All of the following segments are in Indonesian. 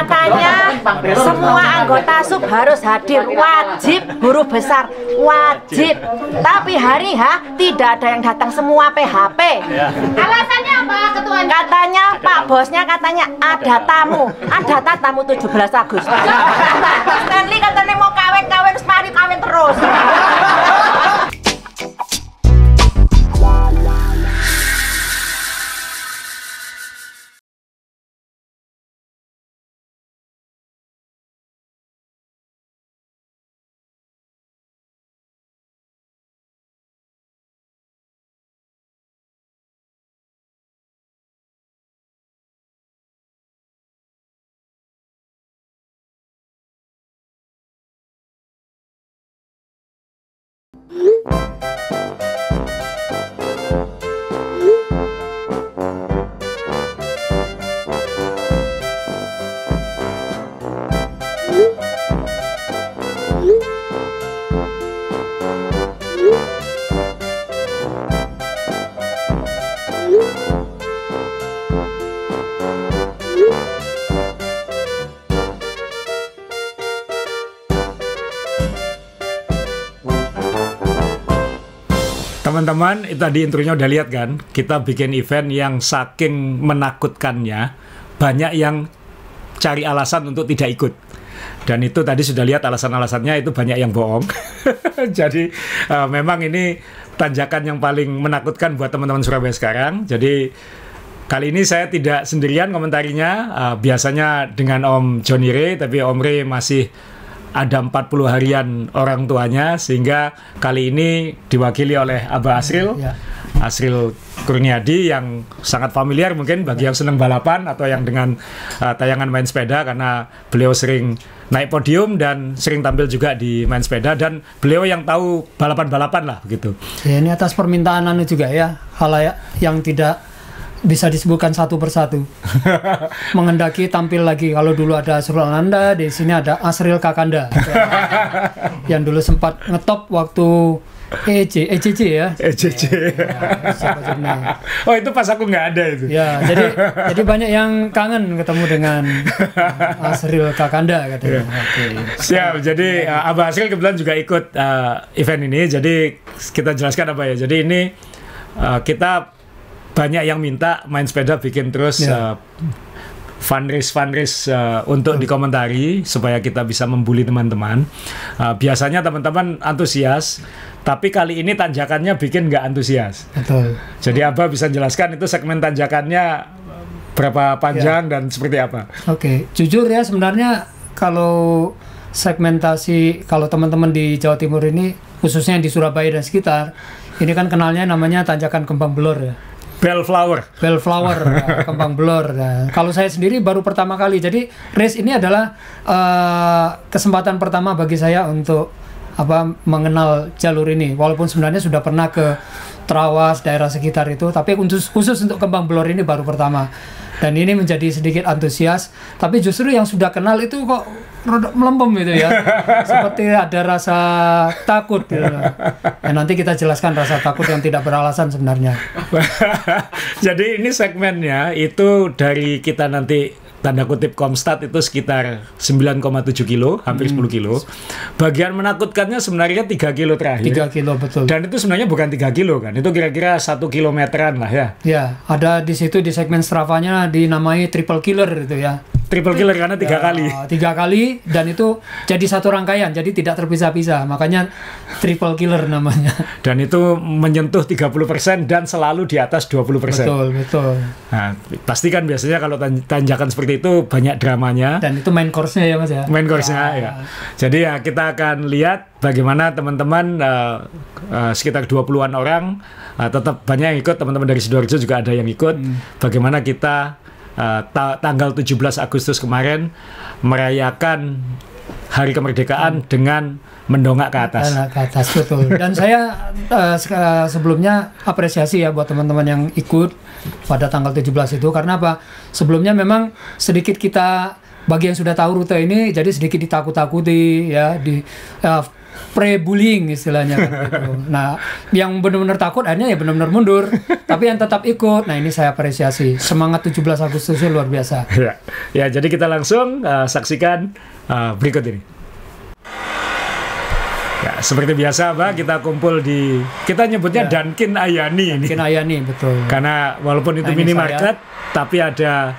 Katanya semua anggota sub harus hadir, wajib, guru besar wajib. Tapi hari H tidak ada yang datang, semua PHP. Alasannya apa ketuanya? Katanya Pak bosnya katanya ada tamu 17 Agustus. Pak Stanley katanya mau kawin separi kawin terus. Teman-teman, itu tadi intronya udah lihat kan? Kita bikin event yang saking menakutkannya, banyak yang cari alasan untuk tidak ikut. Dan itu tadi sudah lihat alasan-alasannya, itu banyak yang bohong. Jadi memang ini tanjakan yang paling menakutkan buat teman-teman Surabaya sekarang. Jadi kali ini saya tidak sendirian komentarinya. Biasanya dengan Om Johnny Ray, tapi Om Ray masih ada 40 harian orang tuanya, sehingga kali ini diwakili oleh Abah Asril, Asril Kurniadi, yang sangat familiar mungkin bagi yang senang balapan atau yang dengan tayangan main sepeda, karena beliau sering naik podium dan sering tampil juga di main sepeda, dan beliau yang tahu balapan-balapan lah begitu. Ya, ini atas permintaan anu juga ya, halayak yang tidak bisa disebutkan satu persatu. Mengendaki tampil lagi. Kalau dulu ada Asrul Ananda, di sini ada Asril Kakanda. Yang dulu sempat ngetop waktu ECC ya. ECC. Oh, itu pas aku nggak ada itu. Ya, jadi banyak yang kangen ketemu dengan Asril Kakanda katanya. Oke. Siap. Jadi Abah Asril kebetulan juga ikut event ini. Jadi kita jelaskan apa ya. Jadi ini kita banyak yang minta main sepeda bikin terus fundraise untuk dikomentari supaya kita bisa membuli teman-teman. Biasanya teman-teman antusias, tapi kali ini tanjakannya bikin nggak antusias. Betul. Jadi Abah bisa jelaskan itu segmen tanjakannya berapa panjang dan seperti apa? Oke, jujur ya sebenarnya kalau segmentasi, kalau teman-teman di Jawa Timur ini, khususnya di Surabaya dan sekitar, ini kan kenalnya namanya tanjakan Kembang Belor ya. Bellflower, Kembang Belor. Nah, kalau saya sendiri baru pertama kali, jadi race ini adalah kesempatan pertama bagi saya untuk mengenal jalur ini. Walaupun sebenarnya sudah pernah ke Trawas, daerah sekitar itu, tapi khusus untuk Kembang Belor ini baru pertama. Dan ini menjadi sedikit antusias, tapi justru yang sudah kenal itu kok melempem gitu ya. Seperti ada rasa takut gitu. Ya, nanti kita jelaskan rasa takut yang tidak beralasan sebenarnya. Jadi ini segmennya itu dari kita nanti tanda kutip Komstat itu sekitar 9,7 kilo, hampir 10 kilo. Bagian menakutkannya sebenarnya 3 kilo terakhir. 3 kilo, betul. Dan itu sebenarnya bukan 3 kilo kan, itu kira-kira 1 kilometeran lah ya. Ya, ada di situ di segmen Strava-nya dinamai triple killer itu ya. Triple killer karena 3 kali. 3 kali, dan itu jadi satu rangkaian, jadi tidak terpisah-pisah. Makanya triple killer namanya. Dan itu menyentuh 30% dan selalu di atas 20%. Betul. Nah, pasti kan biasanya kalau tanjakan seperti itu banyak dramanya. Dan itu main course-nya ya Mas ya. Main course-nya ya. Jadi ya kita akan lihat bagaimana teman-teman sekitar 20-an orang, tetap banyak yang ikut, teman-teman dari Sidoarjo juga ada yang ikut. Bagaimana kita tanggal 17 Agustus kemarin merayakan Hari Kemerdekaan dengan mendongak ke atas. Ke atas, betul. Dan saya sebelumnya apresiasi ya buat teman-teman yang ikut pada tanggal 17 itu, karena apa? Sebelumnya memang sedikit kita, bagi yang sudah tahu rute ini, jadi sedikit ditakut-takuti ya, pre-bullying istilahnya kan gitu. Nah, yang benar-benar takut akhirnya ya benar-benar mundur, tapi yang tetap ikut. Nah, ini saya apresiasi. Semangat 17 Agustus luar biasa. Ya, jadi kita langsung saksikan berikut ini. Ya, seperti biasa, Pak, kita kumpul kita nyebutnya Dunkin Ayani ini. Dunkin Ayani, betul. Karena walaupun itu minimarket, tapi ada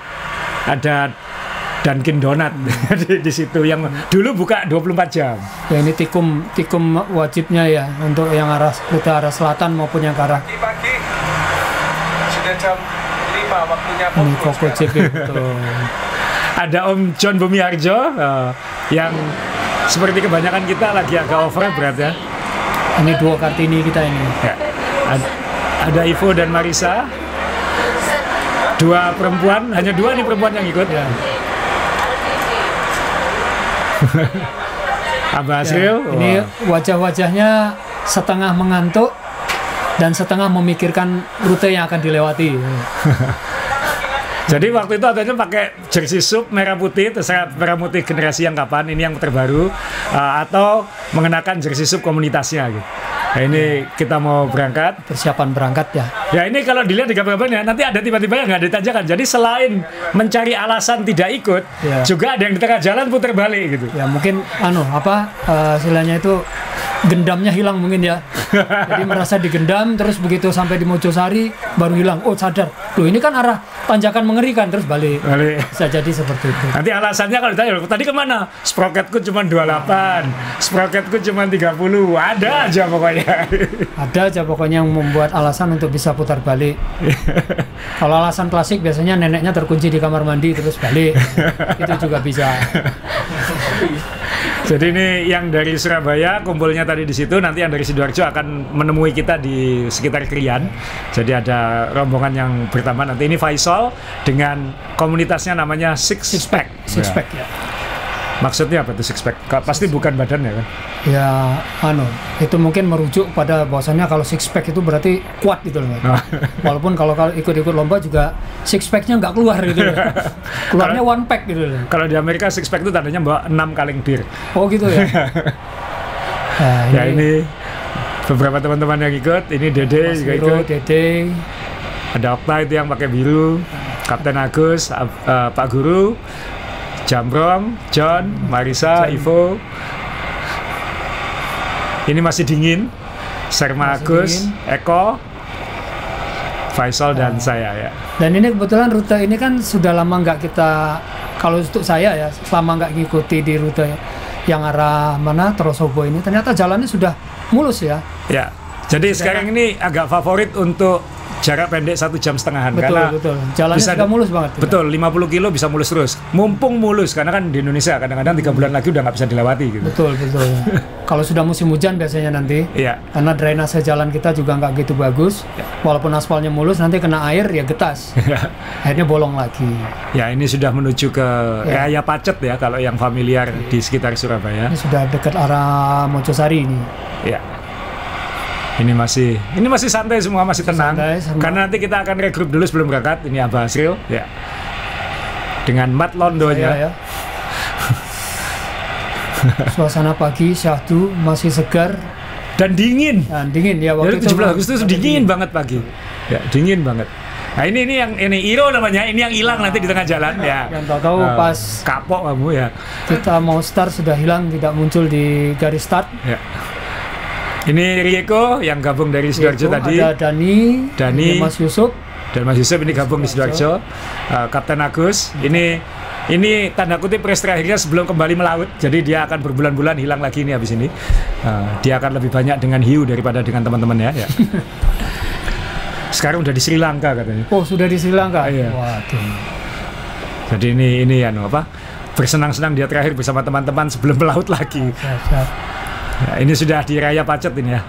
Dunkin Donat di situ yang dulu buka 24 jam. Ya, ini tikum wajibnya ya untuk yang rute arah selatan maupun yang ke arah. Pagi sudah jam 5 waktunya Ini Koko JP, betul. Ada Om John Bumiharjo yang seperti kebanyakan kita lagi agak over berat ya. Ini duo Kartini kita ini. Ya. Ada Ivo dan Marisa. Dua perempuan, hanya dua nih perempuan yang ikut. Ya. Abah Asril. Ini wajah-wajahnya setengah mengantuk dan setengah memikirkan rute yang akan dilewati. Jadi waktu itu adanya pakai jersey sub merah putih, terserah merah putih generasi yang kapan, ini yang terbaru, atau mengenakan jersey sub komunitasnya gitu. Nah, ini kita mau berangkat. Persiapan berangkat ya. Ya ini kalau dilihat di gambar-gambarnya nanti ada tiba-tiba yang nggak ditanyakan. Jadi selain mencari alasan tidak ikut, juga ada yang di tengah jalan putar balik gitu. Ya mungkin istilahnya itu gendamnya hilang mungkin ya. Jadi merasa digendam, terus begitu sampai di Mojosari baru hilang. Oh sadar, loh ini kan arah tanjakan mengerikan, terus balik. Bisa jadi seperti itu. Nanti alasannya kalau ditanya, tadi kemana? Sproketku cuma 28, sproketku cuma 30, ada aja pokoknya. Ada aja pokoknya yang membuat alasan untuk bisa putar balik. Kalau alasan klasik biasanya neneknya terkunci di kamar mandi terus balik. Itu juga bisa. Jadi ini yang dari Surabaya kumpulnya tadi di situ, nanti yang dari Sidoarjo akan menemui kita di sekitar Krian. Jadi ada rombongan yang pertama nanti ini Faisal dengan komunitasnya namanya Six Pack. Six Pack ya. Maksudnya apa itu six pack? Pasti bukan badan ya kan? Ya, itu mungkin merujuk pada bahwasannya kalau six pack itu berarti kuat gitu loh. Walaupun kalau ikut-ikut lomba juga six packnya nggak keluar gitu loh. Keluarnya one pack gitu loh. Kalau di Amerika six pack itu tandanya bawa 6 kaleng bir. Oh gitu ya. Nah, ini beberapa teman-teman yang ikut. Ini Dede Mas juga Hiro, ikut. Dede. Ada Okta itu yang pakai biru. Kapten Agus, Pak Guru, Jambrong, John, Marisa, Ivo. Ini masih dingin. Serma Agus, Eko, Faisal dan saya ya. Dan ini kebetulan rute ini kan sudah lama nggak kita, kalau untuk saya ya, lama nggak ngikuti di rute yang arah mana Trosobo ini. Ternyata jalannya sudah mulus ya. Ya. Jadi sekarang ini agak favorit untuk jarak pendek 1,5 jam karena betul. Jalannya bisa, sudah mulus banget. Betul, 50 kilo bisa mulus terus. Mumpung mulus karena kan di Indonesia kadang-kadang 3 bulan lagi udah nggak bisa dilewati gitu. Betul. Kalau sudah musim hujan biasanya nanti, karena drainase jalan kita juga nggak gitu bagus. Walaupun aspalnya mulus, nanti kena air ya getas. Akhirnya bolong lagi. Ya, ini sudah menuju ke Raya Pacet ya kalau yang familiar di sekitar Surabaya. Ini sudah dekat arah Mojosari ini. Ya. Ini masih santai semua, masih tenang. Karena nanti kita akan regroup dulu sebelum berangkat. Ini Abah Asril, ya. Dengan mat londonya. Suasana pagi syahdu masih segar dan dingin. Dingin ya waktu itu. 17 Agustus dingin banget pagi. Ya, dingin banget. Nah, ini Iro namanya. Ini yang hilang nanti di tengah jalan ya. Yang tahu pas kapok kamu ya. Kita mau start sudah hilang, tidak muncul di garis start. Ya. Ini Rieko yang gabung dari Sidoarjo tadi. Ada Dani, Mas Yusuf. Dan Mas Yusuf ini gabung di Sidoarjo. Kapten Agus. Ini tanda kutip race terakhirnya sebelum kembali melaut. Jadi dia akan berbulan-bulan hilang lagi ini habis ini. Dia akan lebih banyak dengan hiu daripada dengan teman-temannya ya. Sekarang udah di Sri Lanka katanya. Oh, sudah di Sri Lanka. Iya. Waduh. Jadi ini bersenang-senang dia terakhir bersama teman-teman sebelum melaut lagi. Siap. Ya, ini sudah di Raya Pacet ini ya.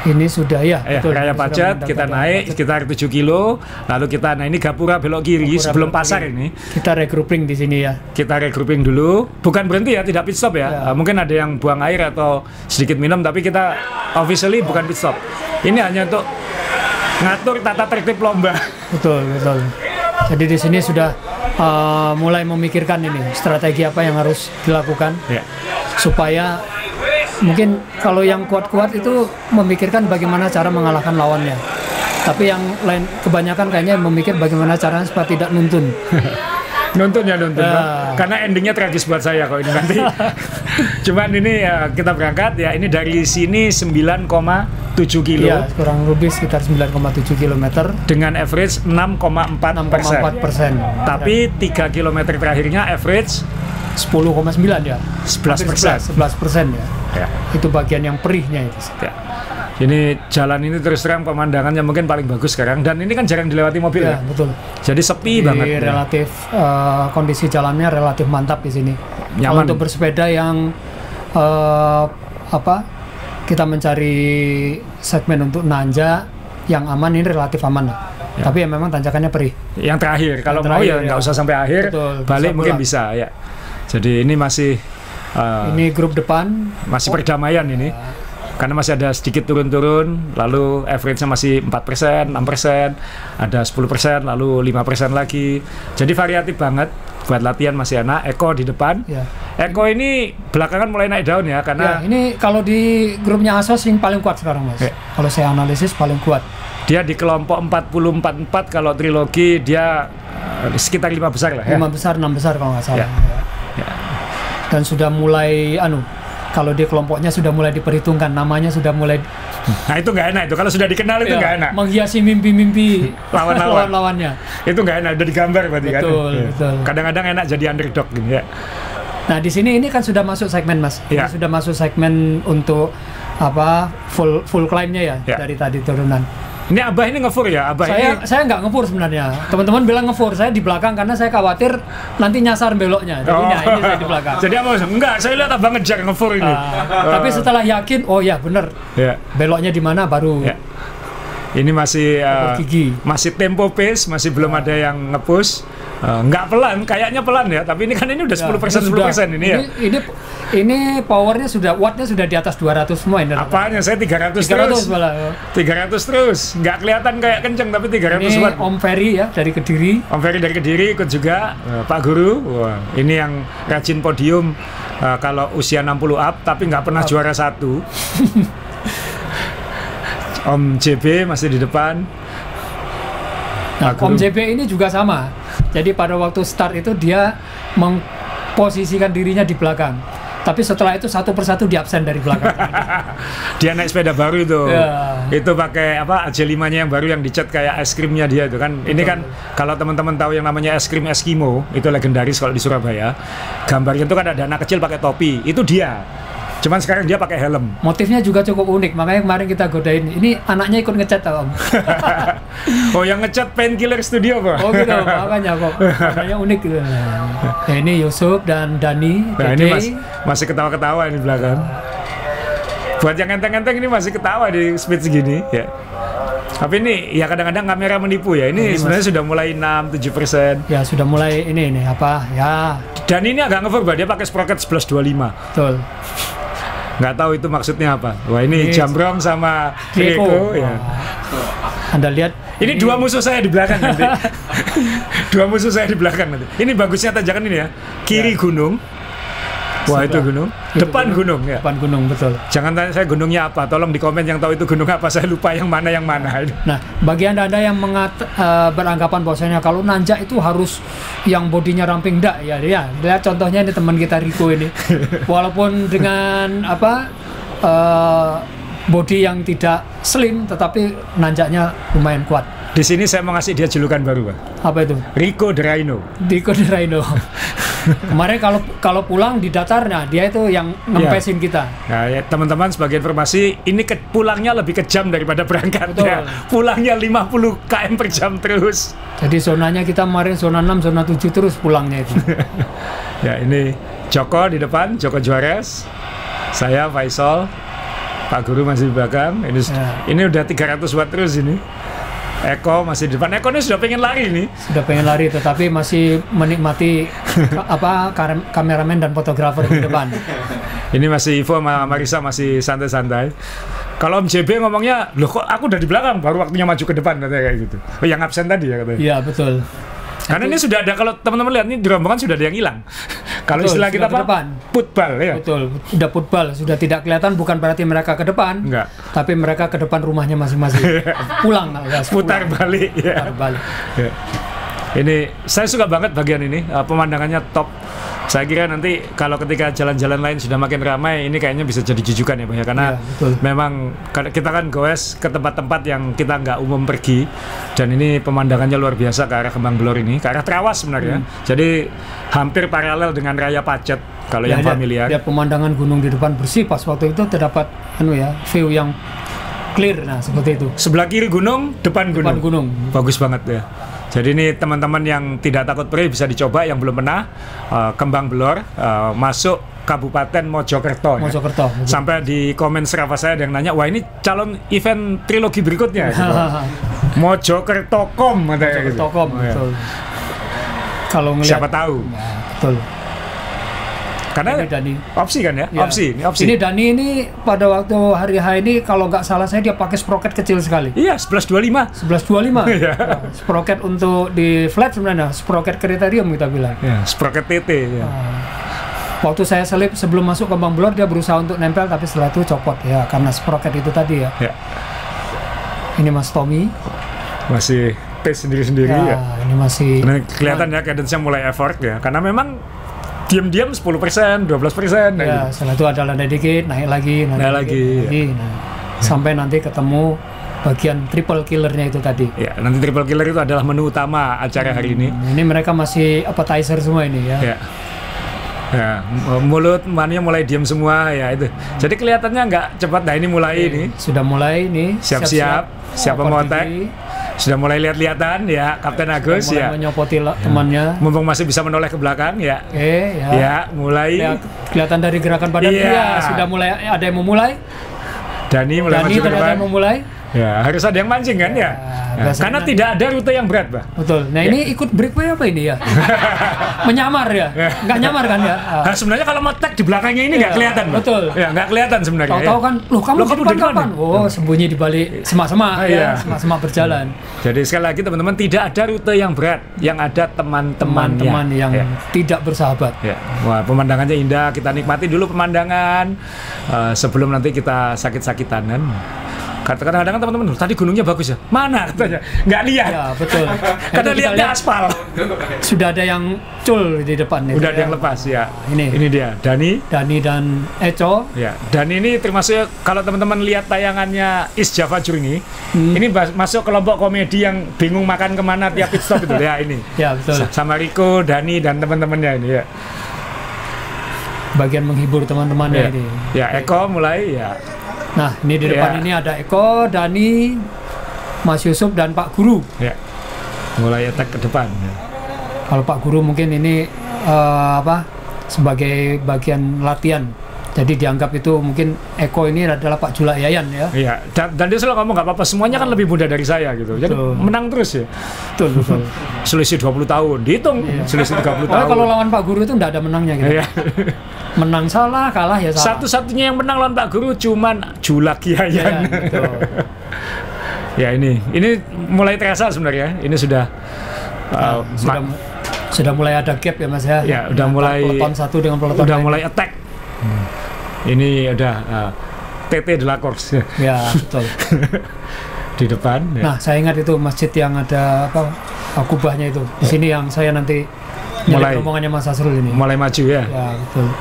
Ini sudah ya. Betul, Raya Pacet kita naik sekitar 7 kilo, lalu ini Gapura belok kiri sebelum pasar ini. Kita regrouping di sini ya. Kita regrouping dulu, bukan berhenti ya, tidak pit stop ya. Mungkin ada yang buang air atau sedikit minum, tapi kita officially bukan pit stop. Ini hanya untuk ngatur tata tertib lomba. Betul. Jadi di sini sudah mulai memikirkan ini strategi apa yang harus dilakukan supaya mungkin kalau yang kuat-kuat itu memikirkan bagaimana cara mengalahkan lawannya. Tapi yang lain kebanyakan kayaknya memikir bagaimana caranya supaya tidak nuntun. Nonton. Karena endingnya tragis buat saya kok ini nanti. Cuman ini kita berangkat ya, ini dari sini 9,7 kilo. Iya, kurang lebih sekitar 9,7 km dengan average 6,4%. Tapi 3 km terakhirnya average 10,9 ya. 11%. 11% ya. Ya. Itu bagian yang perihnya itu. Ya. Ini jalan ini terus terang pemandangannya mungkin paling bagus sekarang, dan ini kan jarang dilewati mobil ya. Betul. Jadi sepi banget. Relatif kondisi jalannya relatif mantap di sini. Nyaman. Kalau untuk bersepeda yang kita mencari segmen untuk nanjak yang aman, ini relatif aman lah. Ya. Tapi ya memang tanjakannya perih. Yang terakhir, kalau mau ya nggak usah sampai akhir, betul, balik bisa mungkin pulang. bisa ya. Jadi ini masih ini grup depan masih perdamaian ini. Karena masih ada sedikit turun-turun, lalu average-nya masih 4%, 6%, ada 10%, lalu 5% lagi. Jadi variatif banget, buat latihan masih enak. Eko di depan. Ya. Eko ini belakangan mulai naik daun ya, karena... Ya, ini kalau di grupnya Asos yang paling kuat sekarang, Mas. Ya. Kalau saya analisis paling kuat. Dia di kelompok 40-44, kalau trilogi dia sekitar 5 besar lah ya. 5 besar, 6 besar kalau nggak salah. Ya. Dan sudah mulai, kalau di kelompoknya sudah mulai diperhitungkan, namanya sudah mulai. Nah itu nggak enak itu, kalau sudah dikenal itu nggak enak. Menghiasi mimpi-mimpi lawan-lawannya. Itu nggak enak, udah digambar berarti kan. Betul. Kadang-kadang enak jadi underdog gitu ya. Nah di sini ini kan sudah masuk segmen, Mas. Ya. Ini sudah masuk segmen untuk full climb-nya ya, dari tadi turunan. Ini Abah ini ngefur ya? Saya nggak ngefur sebenarnya. Teman-teman bilang ngefur, saya di belakang karena saya khawatir nanti nyasar beloknya. Jadi ini saya di belakang. Jadi apa? Enggak, saya lihat Abah ngejar ngefur ini. Tapi setelah yakin, oh ya bener. Ya. Beloknya di mana baru. Ya. Ini masih tempo pace, masih belum ada yang nge-push. Nggak pelan, kayaknya pelan ya. Tapi ini kan ini udah 10% ini ya. Ini powernya sudah, wattnya sudah di atas 200 semua ini. Apanya? Saya 300 terus. Malah. 300 terus. Nggak kelihatan kayak kenceng, tapi 300 ini watt. Om Ferry ya, dari Kediri. Om Ferry dari Kediri ikut juga. Pak Guru, wah, ini yang rajin podium kalau usia 60 up, tapi nggak pernah juara 1. Om JB masih di depan. Nah, Om JB ini juga sama. Jadi pada waktu start itu dia memposisikan dirinya di belakang. Tapi setelah itu satu persatu di absen dari belakang. Dia naik sepeda baru itu. Ya. Itu pakai AJ5-nya yang baru yang dicat kayak es krimnya dia itu kan. Ini kan kalau teman-teman tahu yang namanya es krim Eskimo, itu legendaris kalau di Surabaya. Gambarnya itu kan ada anak kecil pakai topi. Itu dia. Cuman sekarang dia pakai helm. Motifnya juga cukup unik, makanya kemarin kita godain. Ini anaknya ikut ngecat tau, Om. Oh, yang ngecat Painkiller Studio Pak? Oh gitu, makanya kok. Makanya unik gitu. Nah, ini Yusuf dan Dani. Nah, ini masih ketawa-ketawa di belakang. Buat yang enteng-enteng ini masih ketawa di speed segini ya. Tapi ini ya kadang-kadang kamera menipu ya. Ini sebenarnya sudah mulai 6-7%. Ya sudah mulai ini apa ya. Dan ini agak ngefor, dia pakai sprocket 1125. Betul. Nggak tahu itu maksudnya apa. Wah ini Jambrong sama Rico ya. Anda lihat ini dua musuh saya di belakang nanti. Dua musuh saya di belakang nanti. Ini bagusnya tanjakan ini ya. Kiri gunung. Wah itu gunung. Depan gunung ya. Depan gunung betul. Jangan tanya saya gunungnya apa. Tolong di komen yang tahu itu gunung apa. Saya lupa yang mana. Nah, bagi anda yang beranggapan bahwasanya kalau nanjak itu harus yang bodinya ramping, enggak ya. Lihat contohnya ini teman kita Rico ini. Walaupun dengan body yang tidak slim, tetapi nanjaknya lumayan kuat. Di sini saya mau ngasih dia julukan baru, Pak. Apa itu? Rico the Rhino. Rico the Rhino. Kemarin kalau pulang di datarnya dia itu yang ngempesin kita. Nah, ya, teman-teman sebagai informasi, ini pulangnya lebih kejam daripada berangkatnya. Pulangnya 50 km per jam terus. Jadi zonanya kita kemarin zona 6, zona 7 terus pulangnya itu. Ya, ini Joko di depan, Joko Juarez. Saya Faisal. Pak Guru masih di belakang. Ini udah 300 watt terus ini. Eko masih di depan. Eko ini sudah pengen lari nih. Sudah pengen lari, tetapi masih menikmati kameramen dan fotografer di depan. Ini masih Ivo sama Marisa masih santai-santai. Kalau Om JB ngomongnya, loh kok aku udah di belakang, baru waktunya maju ke depan katanya kayak gitu. Oh yang absen tadi ya katanya. Iya betul. Karena ini sudah ada, kalau teman-teman lihat ini di rombongan sudah ada yang hilang. Kalau Betul, istilah kita sudah ke depan. Putbal ya. Betul, udah putbal, sudah tidak kelihatan, bukan berarti mereka ke depan. Enggak. Tapi mereka ke depan rumahnya masing-masing. Pulang alias Putar pulang. balik ya. Putar balik. Ya. Ini saya suka banget bagian ini, pemandangannya top. Saya kira nanti kalau ketika jalan-jalan lain sudah makin ramai, ini kayaknya bisa jadi jujukan ya Bang ya, karena Iya, betul. memang kita kan goes ke tempat-tempat yang kita nggak umum pergi, dan ini pemandangannya luar biasa ke arah Kembang Belor ini, ke arah Trawas sebenarnya. Jadi hampir paralel dengan Raya Pacet kalau yang familiar. Lihat pemandangan gunung di depan bersih, pas waktu itu terdapat view yang clear, nah seperti itu. Sebelah kiri gunung, depan gunung. Depan gunung. Bagus banget ya. Jadi ini teman-teman yang tidak takut perih bisa dicoba, yang belum pernah Kembang Belor, masuk Kabupaten Mojokerto. Mojokerto. Ya. Sampai di komen serapa saya ada yang nanya, wah ini calon event trilogi berikutnya. Gitu. Mojokerto.com katanya gitu. Mojokerto.com, betul. Kalau ngelihat, siapa tahu. Ya, betul. Karena ini Dani. opsi kan ya? Ya. Ini opsi. Ini Dani ini pada waktu hari H ini kalau nggak salah saya dia pakai sprocket kecil sekali. Iya, 1125. 1125. Iya. Nah, sprocket untuk di flat sebenarnya, sprocket kriterium kita bilang. Ya, sprocket TT ya. Waktu saya selip sebelum masuk Kembang Belor dia berusaha untuk nempel, tapi setelah itu copot ya karena sprocket itu tadi ya. Ya. Ini Mas Tommy. Masih pace sendiri-sendiri ya. Ini masih Nah, kelihatan ya cadence-nya mulai effort ya, karena memang diam-diam 10%, 12%. ya, setelah itu ada landai dikit, naik lagi, Naik lagi. Nah, sampai nanti ketemu bagian triple killernya itu tadi. Ya, nanti triple killer itu adalah menu utama acara hari ini. Ini mereka masih appetizer semua ini ya. Ya. Ya, mulut mannya mulai diam semua ya itu. Jadi kelihatannya nggak cepat. Nah, ini mulai ini. Sudah mulai ini. Siap-siap, siapa mau attack. Sudah mulai lihat-lihatan ya, Kapten Agus mulai ya. menyopoti temannya. Mumpung masih bisa menoleh ke belakang ya. Ya. Ya, mulai. Kelihatan dari gerakan badan dia sudah mulai ada yang memulai. Dani mulai maju ke ternyata depan. memulai. Ya, harus ada yang mancing kan ya. Nah, karena tidak ada rute yang berat, Pak. Betul. Nah, ini ikut breakaway apa ini ya? Menyamar ya? Nggak nyamar kan ya? Nah, sebenarnya kalau mau tag di belakangnya ini nggak kelihatan, Pak. Betul. Ya, nggak kelihatan sebenarnya. Tahu-tahu kan, loh kamu di depan kapan? Oh, sembunyi di balik semak-semak ya, semak-semak berjalan. Jadi sekali lagi teman-teman, tidak ada rute yang berat, yang ada teman-teman yang tidak bersahabat. Ya. Wah, pemandangannya indah, kita nikmati dulu pemandangan sebelum nanti kita sakit-sakitan kan. Kadang-kadang teman-teman, tadi gunungnya bagus ya. Mana katanya? Nggak lihat. Ya, betul. Karena lihatnya aspal. Sudah ada yang cul di depan. Udah ada yang lepas ya. Ini dia, Dani dan Eco. Ya, Dani ini termasuk kalau teman-teman lihat tayangannya East Java Journey, ini masuk kelompok komedi yang bingung makan kemana tiap pit stop itu ya ini. Ya, betul. Sama Riko, Dani dan teman-temannya ini ya. Bagian menghibur teman-temannya ini. Ya, Eko mulai ya. Nah, ini di depan ini ada Eko, Dani, Mas Yusuf dan Pak Guru. Ya. Mulai attack ke depan. Ya. Kalau Pak Guru mungkin ini sebagai bagian latihan. Jadi dianggap itu mungkin Eko ini adalah Pak Julak Yayan ya. Iya. Dan dia selalu ngomong nggak apa-apa, semuanya kan lebih muda dari saya gitu. Jadi menang terus ya. Betul. Selisih 20 tahun, dihitung selisih 30 tahun. Kalau lawan Pak Guru itu nggak ada menangnya gitu. Iya. Menang salah, kalah ya salah. Satu-satunya yang menang lawan Pak Guru cuman Julak Yayan. Ya, betul. Ya ini mulai terasa sebenarnya. Ini sudah sudah mulai ada gap ya Mas ya. Ya, udah mulai peloton satu dengan peloton udah lain. mulai attack. Ini udah TT de la Course. Ya, betul. Di depan. Ya. Nah, saya ingat itu masjid yang ada kubahnya itu. Di sini yang saya nanti mulai rombongannya Mas Asrul ini. Mulai maju ya. Ya, betul.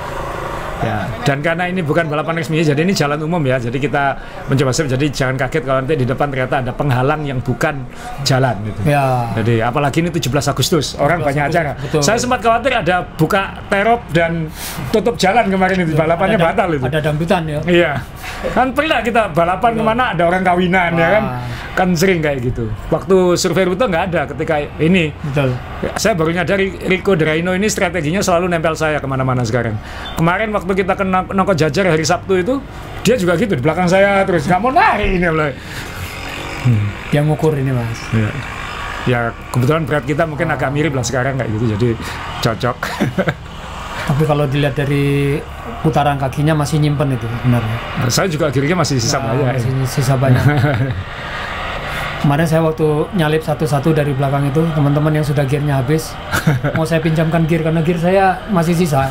Ya, dan karena ini bukan balapan resmi, jadi ini jalan umum ya. Jadi kita mencoba jadi jangan kaget kalau nanti di depan ternyata ada penghalang yang bukan jalan gitu. Ya. Jadi apalagi ini 17 Agustus, orang banyak acara. Betul. Saya sempat khawatir ada buka terop dan tutup jalan kemarin itu, balapannya batal itu. Ada dangdutan ya. Iya. Kan pernah kita balapan kemana ada orang kawinan ya kan. Kan sering kayak gitu. Waktu survei rute nggak ada ketika ini. Betul. Saya baru nyadari Rico Draino ini strateginya selalu nempel saya kemana-mana sekarang. Kemarin waktu kita ke Nongko Jajar hari Sabtu itu, dia juga gitu di belakang saya terus nggak mau lari ini loh. Yang ngukur ini Mas. Ya kebetulan berat kita mungkin agak mirip lah sekarang kayak gitu, jadi cocok. Tapi kalau dilihat dari putaran kakinya masih nyimpen itu benar. Saya juga akhirnya masih sisa banyak. Masih sisa banyak. Kemarin saya waktu nyalip satu-satu dari belakang itu, teman-teman yang sudah gearnya habis, mau saya pinjamkan gear karena gear saya masih sisa.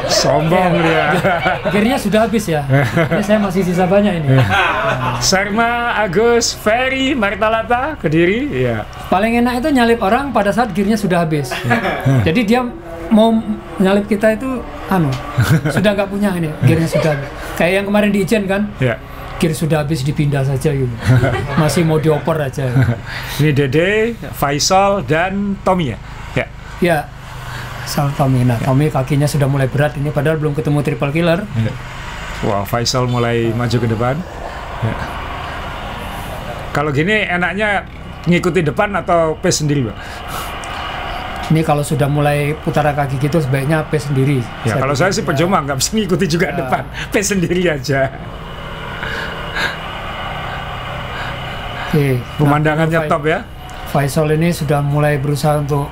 Sombong dia. Gearnya sudah habis ya. Ini saya masih sisa banyak ini. Sarma, Agus, Ferry, Martalata, Kediri, ya. Paling enak itu nyalip orang pada saat gearnya sudah habis. Jadi dia mau nyalip kita itu sudah nggak punya ini, gearnya sudah habis. Kayak yang kemarin di Ijen kan, gear sudah habis dipindah saja gitu. Masih mau dioper aja. Ini Dede, Faisal, dan Tommy ya? Ya, Faisal, Tommy. Nah, Tommy kakinya sudah mulai berat ini, padahal belum ketemu triple killer. Wah, Faisal mulai maju ke depan. Kalau gini enaknya ngikuti depan atau pace sendiri, Pak? Ini kalau sudah mulai putaran kaki gitu sebaiknya pace sendiri. Ya, kalau saya sih percuma, nggak bisa ngikuti juga depan, pace sendiri aja. Oke, pemandangannya top ya. Faisal ini sudah mulai berusaha untuk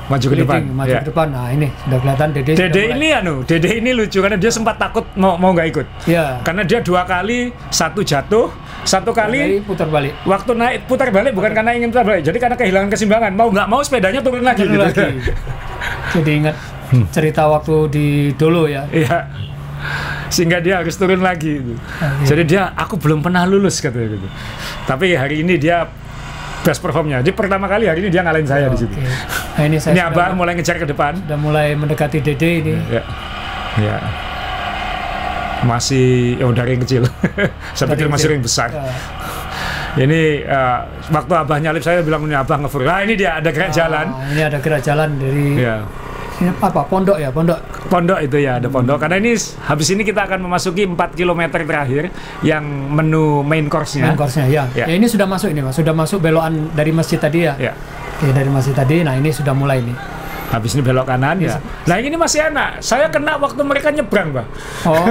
maju ke depan. Ke depan. Nah, ini sudah kelihatan Dede ini lucu karena dia sempat takut mau nggak ikut. Ya. Karena dia 2 kali, satu jatuh, 1 kali putar balik. Waktu naik putar balik bukan karena ingin putar balik, jadi karena kehilangan keseimbangan. Mau nggak mau sepedanya turun lagi. Jadi ingat cerita waktu di Dolo ya. Iya. Sehingga dia harus turun lagi. Jadi aku belum pernah lulus katanya gitu. Tapi hari ini dia best performnya. Jadi pertama kali hari ini dia ngalahin saya di situ. Nah, ini Abah mulai ngejar ke depan. Sudah mulai mendekati Dede ini. Ya. Masih dari yang kecil. Saya pikir masih yang besar. Ini waktu Abah nyalip saya bilang ini Abah nge-full. Nah, ini dia ada gerak jalan. Ini ada gerak jalan dari ini pondok ya, pondok itu ya, ada pondok. Karena ini habis ini kita akan memasuki 4 km terakhir yang menu main course-nya. Main course-nya ya. Ya, ini sudah masuk ini, Mas. Sudah masuk belokan dari masjid tadi ya. Oke, dari masjid tadi. Nah, ini sudah mulai nih. Habis ini belok kanan ya. Nah, ini masih enak. Saya kena waktu mereka nyebrang, Bang. Oh.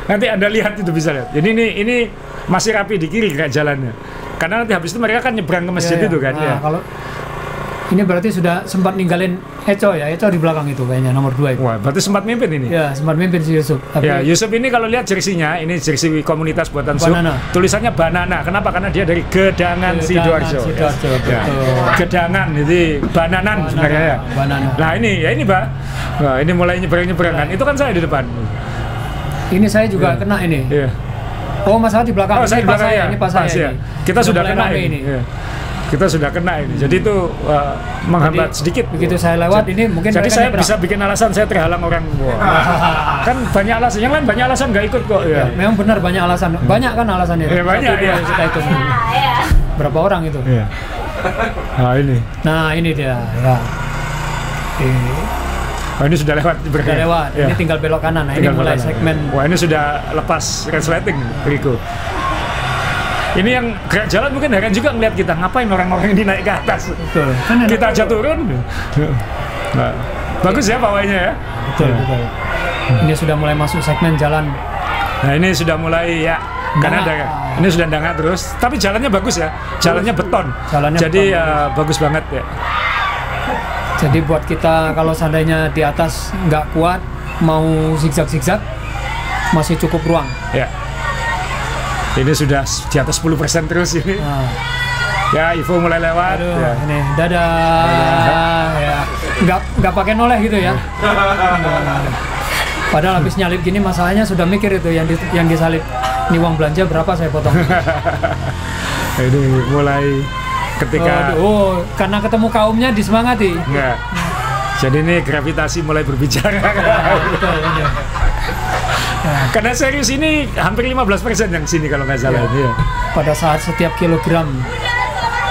Nanti Anda lihat itu bisa lihat. Jadi ini masih rapi di kiri kayak jalannya. Karena nanti habis itu mereka kan nyebrang ke masjid itu kan. Nah, kalau ini berarti sudah sempat ninggalin Eco ya, Eco di belakang itu kayaknya nomor 2 itu. Wah, berarti sempat mimpin ini? Ya, sempat mimpin si Yusuf. Tapi ya, Yusuf ini kalau lihat jersinya, ini jersi komunitas buatan Sub, tulisannya Banana. Kenapa? Karena dia dari Gedangan Sidoarjo. Ya. Gedangan, jadi bananan sebenarnya ya. Banana. Nah ini Pak. Nah, ini mulai nyebrang kan. Itu kan saya di depan. Ini saya juga kena ini. Iya. Oh, masalah di belakang. Oh, saya di belakang ya. Ini pas saya. Kita sudah kena ini. Kita sudah kena ini, jadi itu menghambat sedikit. Begitu saya lewat ini mungkin. Jadi saya bisa bikin alasan saya terhalang orang. Kan banyak alasan, yang lain banyak alasan nggak ikut kok. Ya, memang benar banyak alasan. Banyak kan alasannya. Ya, banyak ya. Kita itu. Berapa orang itu? Ya. Nah ini. Nah ini dia. Ya. Oh, ini sudah lewat. Sudah lewat. Ya. Ini tinggal belok kanan. Nah, ini mulai segmen. Wah, ini sudah lepas resleting, Riko. Ini yang gerak jalan mungkin heran juga ngeliat kita, ngapain orang-orang ini naik ke atas. Betul. Kita aja turun. Nah, bagus ya pawainya ya. Betul. Ini sudah mulai masuk segmen jalan. Nah, ini sudah mulai ya. Karena ada ini sudah dangak terus, tapi jalannya bagus ya. Jalannya beton. Jadi bagus banget ya. Jadi buat kita kalau seandainya di atas nggak kuat, mau zigzag masih cukup ruang. Ya. Ini sudah di atas 10% terus ini. Ya, Ivo mulai lewat. Aduh, ya. Ini dadah. Ya. Nggak pakai noleh gitu ya. Padahal habis nyalip gini masalahnya sudah mikir itu yang disalip. Ini uang belanja berapa saya potong. Ini mulai ketika karena ketemu kaumnya disemangati. Enggak. Jadi ini gravitasi mulai berbicara. Betul. Karena serius ini hampir 15% yang sini kalau nggak salah. Ya. Pada saat setiap kilogram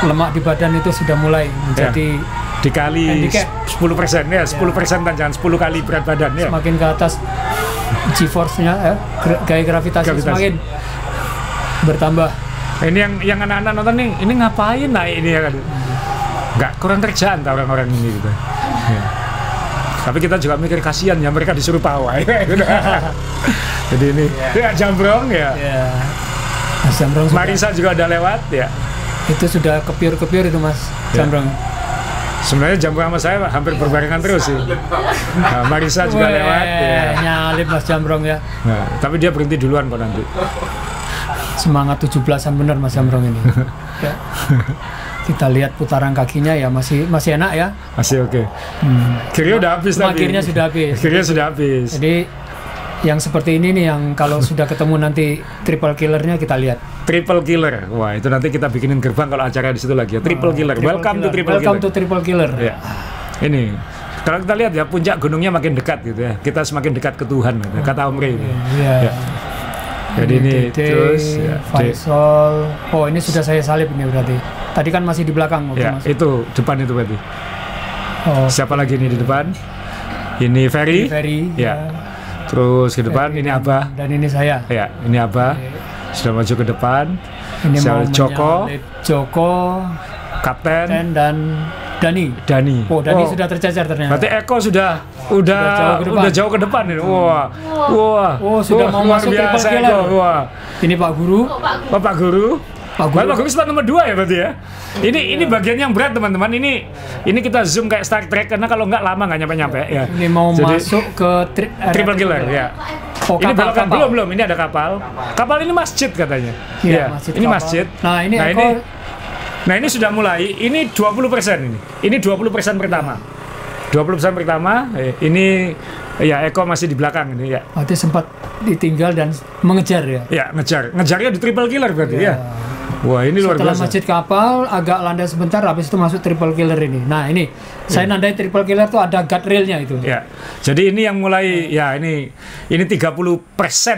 lemak di badan itu sudah mulai menjadi dikali 10% ya, 10% tanjakan 10 kali berat badan ya. Semakin ke atas G-force-nya gaya gravitasi semakin bertambah. Ini yang anak-anak nonton nih, ini ngapain naik ini ya kan? Nggak kurang kerjaan tau orang-orang ini gitu. Ya. Tapi kita juga mikir kasihan ya mereka disuruh pawai. Jadi ini Jambrong ya. Mas Jambrong Marisa juga udah lewat ya. Itu sudah kepiur itu Mas Jambrong. Sebenarnya Jambrong sama saya hampir berbarengan terus sih. Nah, Marisa juga lewat ya. Nyalip Mas Jambrong ya. Nah, tapi dia berhenti duluan kok nanti. Semangat 17-an bener Mas Jamrong ini. Ya. Kita lihat putaran kakinya ya masih enak ya. Masih oke. Kirinya udah habis tapi. Akhirnya sudah habis. Kirinya sudah habis. Jadi yang seperti ini nih yang kalau sudah ketemu nanti triple killernya kita lihat. Triple killer. Wah, itu nanti kita bikinin gerbang kalau acara di situ lagi ya. Triple killer. Welcome to triple killer. Ya. Ini kalau kita lihat ya puncak gunungnya makin dekat gitu ya. Kita semakin dekat ke Tuhan gitu, kata Om Rey. Iya. Ya. Jadi ini terus ya, Faisal. Oh, ini sudah saya salib ini berarti. Tadi kan masih di belakang ya, masuk. itu depan itu berarti. Oh. Siapa lagi ini di depan? Ini Ferry. Ya. Terus ke depan Ferry ini Abah. Dan ini saya. Ya, ini Abah. Sudah maju ke depan. Ini mau Joko, Kapten Kapten dan Dani. Oh, Dani sudah tercecer ternyata. Berarti Eko sudah jauh ke depan ini. Wah. Oh, sudah mau masuk triple killer. Wah. Ini Pak Guru. Pak Guru spot nomor 2 ya berarti ya. Ini bagian yang berat teman-teman. Ini kita zoom kayak Star Trek karena kalau nggak lama nggak nyampe ya. Ini mau masuk ke triple killer ya. Oh, ini belum ini ada kapal. Kapal ini masjid katanya. Iya, ini kapal. Masjid. Nah, ini sudah mulai. Ini 20% ini. Ini 20% pertama. 20% pertama. Ini ya Eko masih di belakang ini ya. Berarti sempat ditinggal dan mengejar ya. Ya, ngejarnya di triple killer berarti ya. Wah, ini luar biasa. Setelah masjid kapal agak landai sebentar, habis itu masuk triple killer ini. Nah, ini saya nandai triple killer tuh ada guardrailnya itu. Ya. Jadi ini yang mulai ya ini 30%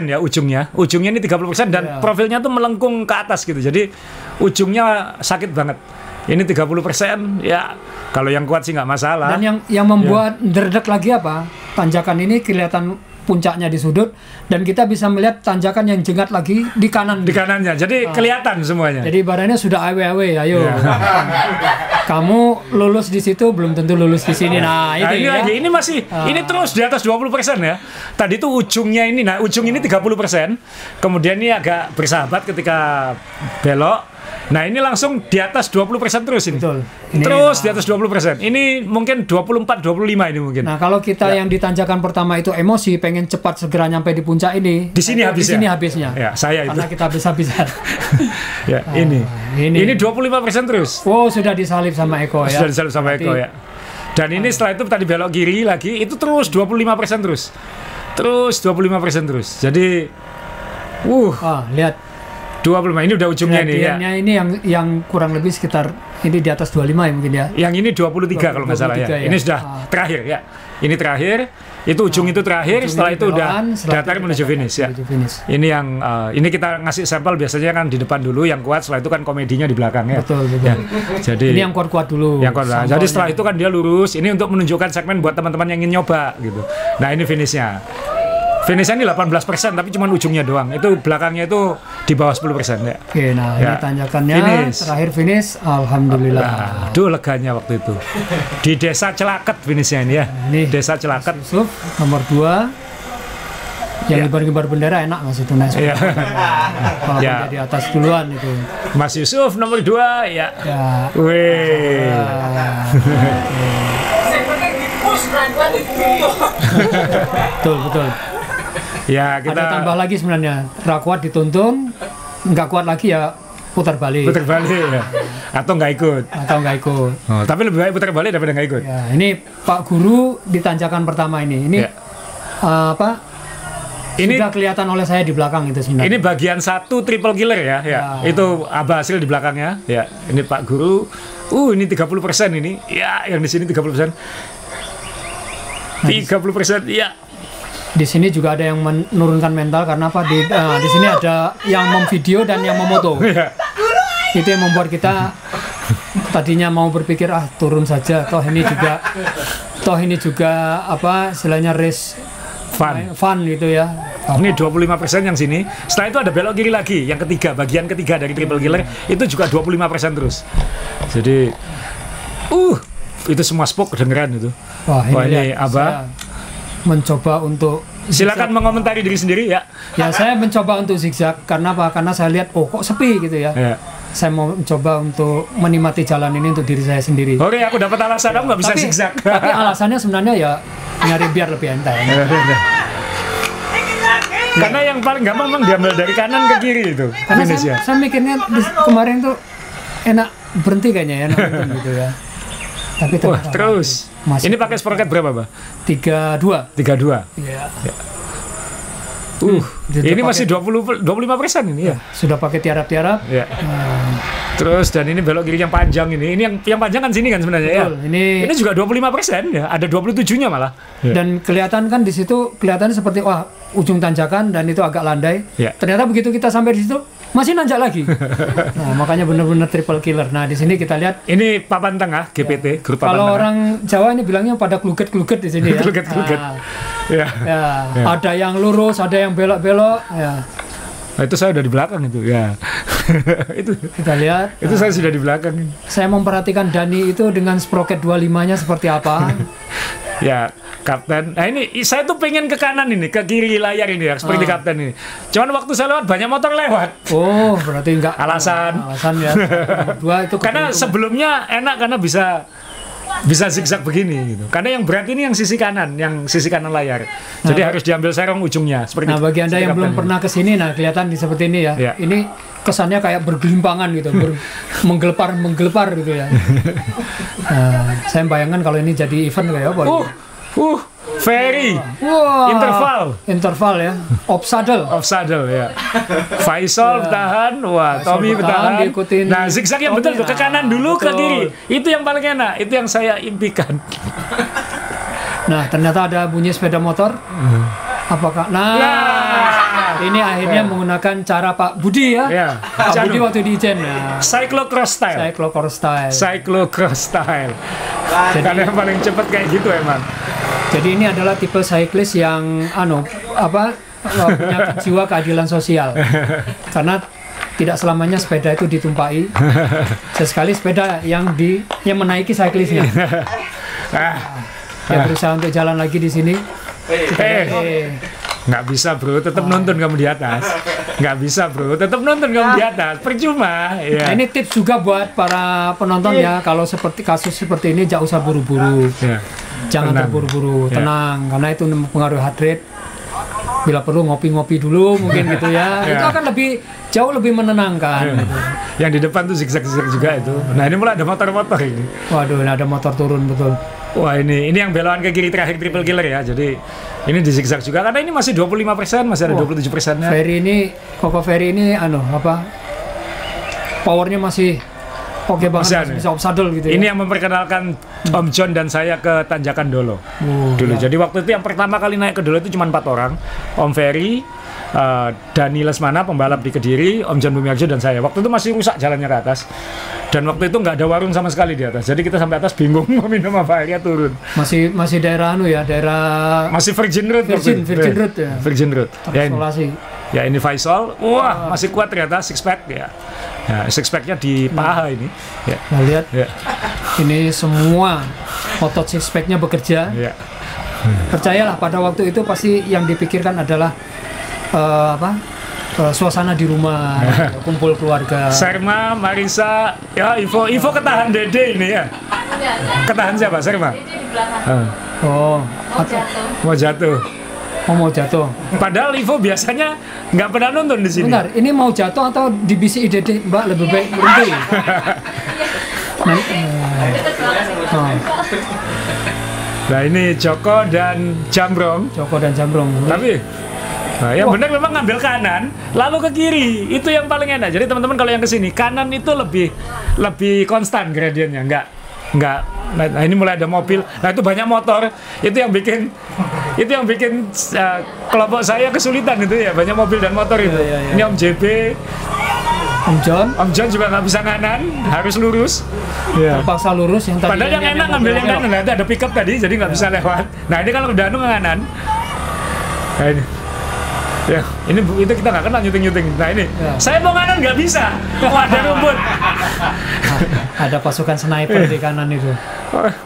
ya ujungnya. Ujungnya ini 30% dan profilnya tuh melengkung ke atas gitu. Jadi ujungnya sakit banget. Ini 30% ya. Kalau yang kuat sih nggak masalah. Dan yang membuat derdek lagi apa? Tanjakan ini kelihatan puncaknya di sudut dan kita bisa melihat tanjakan yang jengat lagi di kanan. Di kanannya. Jadi kelihatan semuanya. Jadi badannya sudah awe-awe, ayo. Kamu lulus di situ belum tentu lulus di sini. Nah, ini lagi. Ini masih ini terus di atas 20% ya. Tadi itu ujungnya ini. Nah, ujung ini 30%. Kemudian ini agak bersahabat ketika belok. Nah, ini langsung di atas 20% terus ini. Betul. Terus di atas 20%. Ini mungkin 24-25 ini mungkin. Nah, kalau kita yang di tanjakan pertama itu emosi, pengen cepat segera nyampe di puncak ini. Di sini habisnya. Di sini habisnya. Ya, saya itu. Karena kita habis-habisan. Ya, ini 25% terus. Oh, sudah disalib sama Eko ya. Sudah disalib sama Eko ya. Dan ini setelah itu tadi belok kiri lagi, itu terus 25% terus. Terus 25% terus. Jadi lihat 25 ini udah ujungnya nih ya. Ini yang kurang lebih sekitar ini di atas 25 ya mungkin ya. Yang ini 23 kalau nggak salah ya. Ini sudah terakhir ya. Ini terakhir, itu ujung itu terakhir, setelah itu udah datar menuju finish ya. Ini yang ini kita ngasih sampel biasanya kan di depan dulu yang kuat, setelah itu kan komedinya di belakang ya. Betul. Ya, jadi ini yang kuat-kuat dulu. Yang kuat. Jadi setelah itu kan dia lurus. Ini untuk menunjukkan segmen buat teman-teman yang ingin nyoba gitu. Nah, ini finishnya. Finishnya ini 18%, tapi cuma ujungnya doang. Itu belakangnya itu di bawah 10% ya. Oke, nah ini tanjakannya terakhir finish, alhamdulillah. Aduh, leganya waktu itu. Di Desa Celaket finishnya ini ya. Ini Desa Celaket. Yusuf nomor 2. Yang kibar-kibar bendera enak Mas itu naik. Kalau di atas duluan itu. Mas Yusuf nomor 2 ya. Wih. Betul. Ya, kita ada tambah lagi sebenarnya. Rakuat dituntun, nggak kuat lagi ya putar balik ya. Atau nggak ikut. Oh, tapi lebih baik putar balik daripada nggak ikut. Ya, ini Pak Guru di tanjakan pertama ini. Ini ini sudah kelihatan oleh saya di belakang itu sebenarnya. Ini bagian 1 triple killer ya. Itu Abah hasil di belakangnya. Ya, ini Pak Guru. Ini 30% ini. Ya, yang di sini 30%. 30% ya. Di sini juga ada yang menurunkan mental karena apa? Di sini ada yang memvideo dan yang memoto. Itu yang membuat kita tadinya mau berpikir turun saja. Toh ini juga apa? Istilahnya race fun gitu ya. Ini 25% yang sini. Setelah itu ada belok kiri lagi. Yang ketiga, bagian ketiga dari triple killer itu juga 25% terus. Jadi itu semua spoke kedengeran itu. Wah, ini Abah mencoba untuk silakan mengomentari diri sendiri ya. Ya, saya mencoba untuk zigzag karena apa? Karena saya lihat kok sepi gitu ya. Saya mau mencoba untuk menikmati jalan ini untuk diri saya sendiri. Oke, aku dapat alasan aku nggak bisa zigzag. Tapi alasannya sebenarnya ya nyari biar lebih enteng. Karena yang paling gampang memang diambil dari kanan ke kiri itu. Karena finish ya. saya mikirnya kemarin tuh enak berhenti kayaknya ya, enak berhenti gitu ya. Tapi Wah, terus. Masih. Ini pakai sprocket berapa, Pak? 32. 32. Iya. Ini masih 25% ini ya. Sudah pakai tiarap-tiarap. Ya. Terus dan ini belok kiri yang panjang ini. Ini yang panjang kan sini kan sebenarnya. Betul, ya. Ini juga 25% ya. Ada 27-nya malah. Ya. Dan kelihatan kan di situ kelihatannya seperti wah ujung tanjakan dan itu agak landai. Ya. Ternyata begitu kita sampai di situ masih nanjak lagi. Nah, makanya benar-benar triple killer. Nah, di sini kita lihat ini papan tengah GPT, grup papan kalau tengah. orang Jawa ini bilangnya pada kluget-kluget di sini ya. Kluget-kluget. Nah, Ya. ada yang lurus, ada yang belok-belok ya. Nah, itu saya udah di belakang itu ya. Itu Kita lihat. itu saya sudah di belakang. Saya memperhatikan Dani itu dengan sprocket 25-nya seperti apa. Ya, kapten. Nah ini saya tuh pengen ke kanan ini, ke kiri layar ini ya, seperti kapten ini. Cuman waktu saya lewat banyak motor lewat. Oh, berarti enggak Alasan ya. Dua itu Karena sebelumnya enak karena bisa zigzag begini gitu. Karena yang berat ini yang sisi kanan layar. Jadi harus diambil serong ujungnya seperti. Nah, bagi Anda yang belum pernah ke sini, nah kelihatan seperti ini ya. Ya. Ini kesannya kayak bergelimpangan gitu, menggelepar gitu ya. Nah, saya bayangkan kalau ini jadi event kayak apa? Ferry. Wah, interval ya. Off saddle ya. Faisal tahan, Tommy bertahan. diikutin. Nah, zigzag yang betul tuh ke kanan dulu ke kiri. Itu yang paling enak, itu yang saya impikan. Nah, ternyata ada bunyi sepeda motor. Apakah? Ini akhirnya menggunakan cara Pak Budi ya. Ya. Pak Budi waktu di Ijen ya. Cyclocross style. Karena yang paling cepat kayak gitu emang. Jadi ini adalah tipe cyclist yang punya jiwa keadilan sosial. Karena tidak selamanya sepeda itu ditumpai. Sesekali sepeda yang menaiki cyclistnya. Dia berusaha untuk jalan lagi di sini. Nggak bisa bro, tetap nonton kamu di atas. Nggak bisa bro, tetap nonton kamu di atas. Percuma. Ya. Nah, ini tips juga buat para penonton ya. Kalau seperti kasus seperti ini, jangan usah buru-buru. Ya. Jangan terburu-buru, tenang. Karena itu mempengaruhi heart rate. Bila perlu ngopi-ngopi dulu mungkin gitu ya. Itu akan jauh lebih menenangkan. Gitu. Yang di depan tuh zigzag juga itu. Nah ini mulai ada motor-motor ini. Waduh, ini ada motor turun betul. Wah ini yang belokan ke kiri terakhir triple killer ya. Jadi ini di zigzag juga karena ini masih 25%, masih ada 27%-nya. Koko Ferry ini powernya masih oke banget, masih bisa off saddle gitu ya. Ini yang memperkenalkan Om John dan saya ke Tanjakan Dolo dulu. Jadi waktu itu yang pertama kali naik ke Dolo itu cuma 4 orang. Om Ferry, Dani Lesmana pembalap di Kediri, Om John Bumiarjo dan saya. Waktu itu masih rusak jalannya ke atas. Dan waktu itu nggak ada warung sama sekali di atas. Jadi kita sampai atas bingung mau minum apa, akhirnya turun. Masih daerah daerah masih Virgin Road. Virgin Road ya. Virgin Road. Ya ini Faisal. Wah, masih kuat ternyata six pack ya. Ya, six pack-nya di paha ini. Ya. Nah, lihat. Ya. Ini semua otot six pack-nya bekerja. Ya. Percayalah pada waktu itu pasti yang dipikirkan adalah suasana di rumah, kumpul keluarga. Serma, Marisa, ya Ivo ketahan Dede ini ya. Ketahan siapa? Serma. Mau jatuh. Mau jatuh. Padahal Ivo biasanya nggak pernah nonton di sini. Bentar, ini mau jatuh atau dibisik Dede, Mbak lebih baik berhenti. Nah ini Joko dan Jambrong. Tapi yang benar memang ngambil kanan, lalu ke kiri. Itu yang paling enak. Jadi teman-teman kalau yang ke sini, kanan itu lebih konstan gradiennya, enggak. Nah ini mulai ada mobil. Nah itu banyak motor. Itu yang bikin kelompok saya kesulitan itu ya, banyak mobil dan motor itu. Ini Om JB, Om John juga nggak bisa kanan, harus lurus. Terpaksa lurus yang tadi. Padahal yang enak ngambil yang kanan. Nah itu ada pickup tadi, jadi nggak bisa lewat. Nah ini kalau udah ke kanan. Nah ini. Ya, itu kita nggak kenal nyuting. Nah ini, saya mau kanan nggak bisa. Wah, ada rumput. Ada pasukan sniper di kanan itu.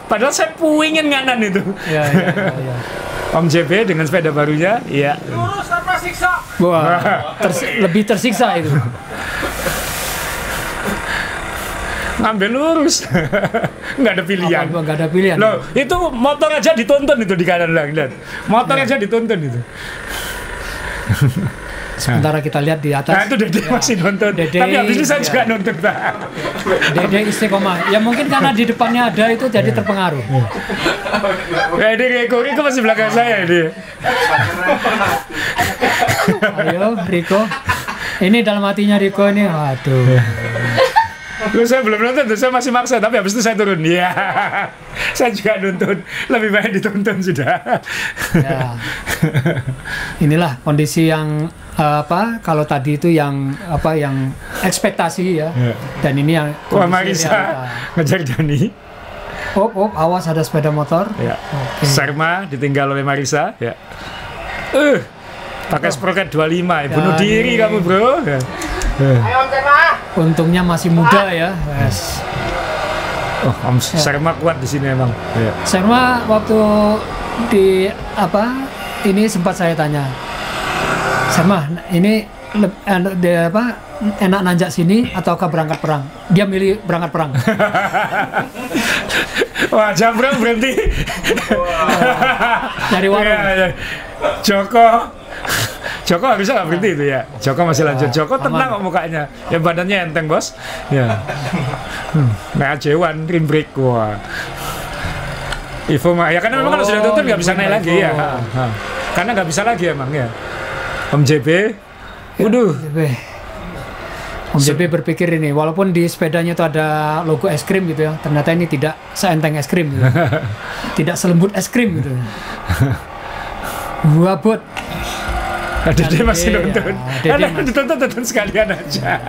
Padahal saya puingin kanan itu. Ya. Om JB dengan sepeda barunya, iya. Lurus tanpa siksa. Wah, lebih tersiksa itu. Ngambil lurus. Nggak ada pilihan. Nggak ada pilihan. Loh, itu motor aja ditonton itu di kanan lah, lihat. Motor aja ditonton itu. Sementara kita lihat di atas. Nah itu Dede masih nonton. Dede, Tapi habis ini saya ya. juga nonton Pak. Dede istiqomah. Ya mungkin karena di depannya ada itu jadi terpengaruh. Ya ini Riko masih belakang saya ini. Ayo Riko. Ini dalam hatinya Riko ini. Waduh. Terus saya belum nonton, saya masih maksa, tapi habis itu saya turun. Iya, saya juga nonton. Lebih baik ditonton sudah. Ya. Inilah kondisi yang kalau tadi itu yang yang ekspektasi ya. Dan ini yang Wah, kondisi Marisa ngejar Dani. awas ada sepeda motor. Ya. Oke. Sarma ditinggal oleh Marisa. Ya. Pakai sprocket 25, bunuh Dani. diri kamu bro. Ya. Untungnya masih muda ya. Yes. Oh, Om Sarma kuat di sini emang. Ya. Sarma waktu di ini sempat saya tanya, Sarma ini enak nanjak sini ataukah berangkat perang? Dia milih berangkat perang. Wah, Jambrong berhenti. Dari warung. Ya. Joko harusnya nggak berhenti itu ya. Joko masih lanjut. Joko tenang kok mukanya. Ya badannya enteng bos. Ya. Nah Jewan rim break. Wah. Ivo mah ya karena memang kalau sudah tutup nggak bisa naik lagi ya. Karena nggak bisa lagi emang ya. Om JB. Waduh. Om JB berpikir ini, walaupun di sepedanya itu ada logo es krim gitu ya, ternyata ini tidak seenteng es krim gitu. Tidak selembut es krim gitu. Wabut. Dede masih nonton. Dede Ditonton sekalian aja.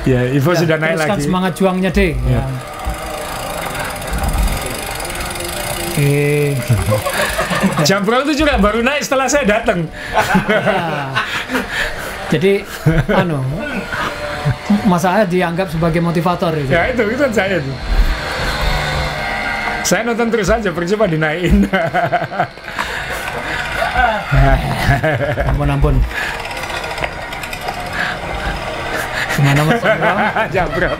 Ya, Ivo sudah naik teruskan lagi. semangat juangnya deh. Ya. Oke. Jambrong itu juga baru naik setelah saya datang. Ya. Jadi, masalah dianggap sebagai motivator itu. Ya itu kan saya tuh. Saya nonton terus aja, percuma dinaikin. Ampun. Gimana Mas Jambrong.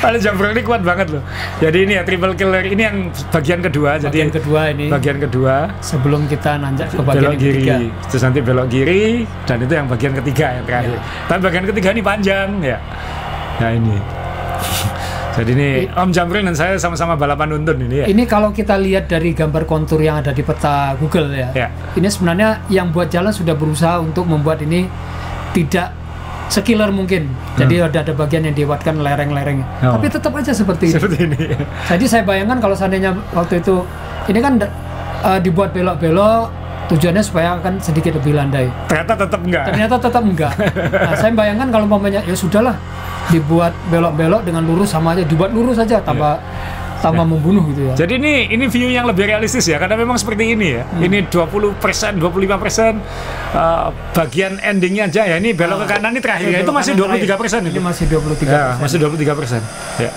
Padahal Jambrong ini kuat banget loh. Jadi ini ya triple killer, ini yang bagian kedua. Bagian Jadi kedua ini. bagian kedua Sebelum kita nanjak ke bagian belok yang ketiga. kiri, terus nanti belok kiri, dan itu yang bagian ketiga yang terakhir. Tapi bagian ketiga ini panjang ya. Nah ini. Jadi ini Om Jambrong dan saya sama-sama balapan nuntun ini ya. Ini kalau kita lihat dari gambar kontur yang ada di peta Google ya. Ini sebenarnya yang buat jalan sudah berusaha untuk membuat ini tidak sekiller mungkin. Jadi ada bagian yang dibuatkan lereng-lereng. Tapi tetap aja seperti ini. Seperti ini. Jadi saya bayangkan kalau seandainya waktu itu ini kan dibuat belok-belok tujuannya supaya akan sedikit lebih landai. Ternyata tetap enggak. Nah, saya bayangkan kalau umpamanya ya sudahlah dibuat belok-belok dengan lurus sama aja, dibuat lurus aja tambah membunuh gitu ya. Jadi ini view yang lebih realistis ya, karena memang seperti ini ya. Ini 20%, 25%, bagian endingnya aja ya. Ini belok ke kanan ini terakhir ya, itu masih 23% itu. Ini masih 23%. Ya, masih 23%. Ya.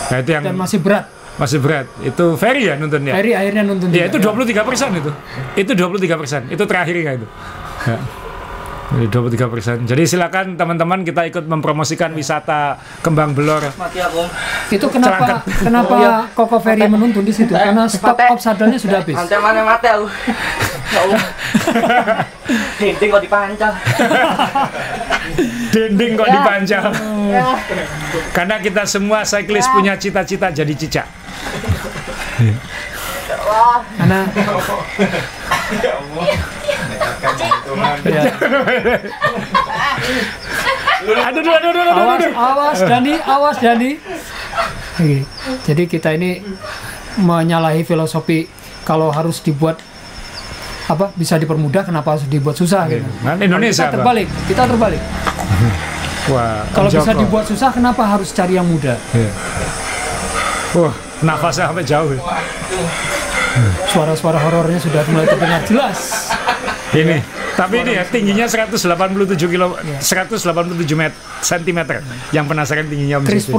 Nah, itu yang Dan masih berat. Masih berat. Itu Ferry ya nontonnya. Ferry akhirnya nonton. Ya, itu 23% itu. Itu 23%. Itu terakhirnya itu. Ya. Jadi 23%. Jadi silakan teman-teman kita ikut mempromosikan wisata Kembang Belor. Itu kenapa Koko Ferry menuntun di situ? Karena stop obstacle-nya sudah habis. Mate mana mate aku. Ya Allah. Dinding kok dipancal. Dinding kok dipancal. Karena kita semua cyclist punya cita-cita jadi cicak. Karena awas Dani. Oke. Jadi kita ini menyalahi filosofi kalau harus dibuat bisa dipermudah, kenapa harus dibuat susah gitu. Nah, Indonesia kita terbalik. Wah, kalau bisa dibuat susah, kenapa harus cari yang mudah? Wah, nafasnya sampai jauh. Suara-suara horornya sudah mulai terdengar jelas. Ini, tapi ini ya tingginya 187 cm. Yang penasaran tingginya Chris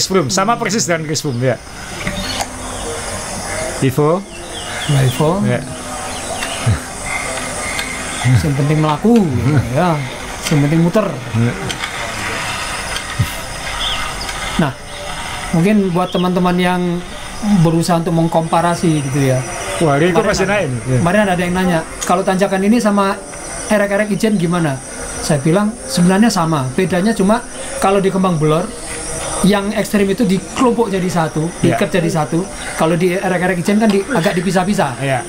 Froome, sama persis dengan Chris Froome ya. Ivo. Ya. Yang penting melaku, ya. Yang penting muter. Nah, mungkin buat teman-teman yang berusaha untuk mengkomparasi gitu ya, Wah, Riko pasti naik. Kemarin ada yang nanya, kalau tanjakan ini sama erek-erek Ijen gimana? Saya bilang sebenarnya sama, bedanya cuma kalau di Kembang Belor yang ekstrim itu dikelompok jadi satu, diikat jadi satu. Kalau di erek-erek Ijen kan agak dipisah-pisah. Iya.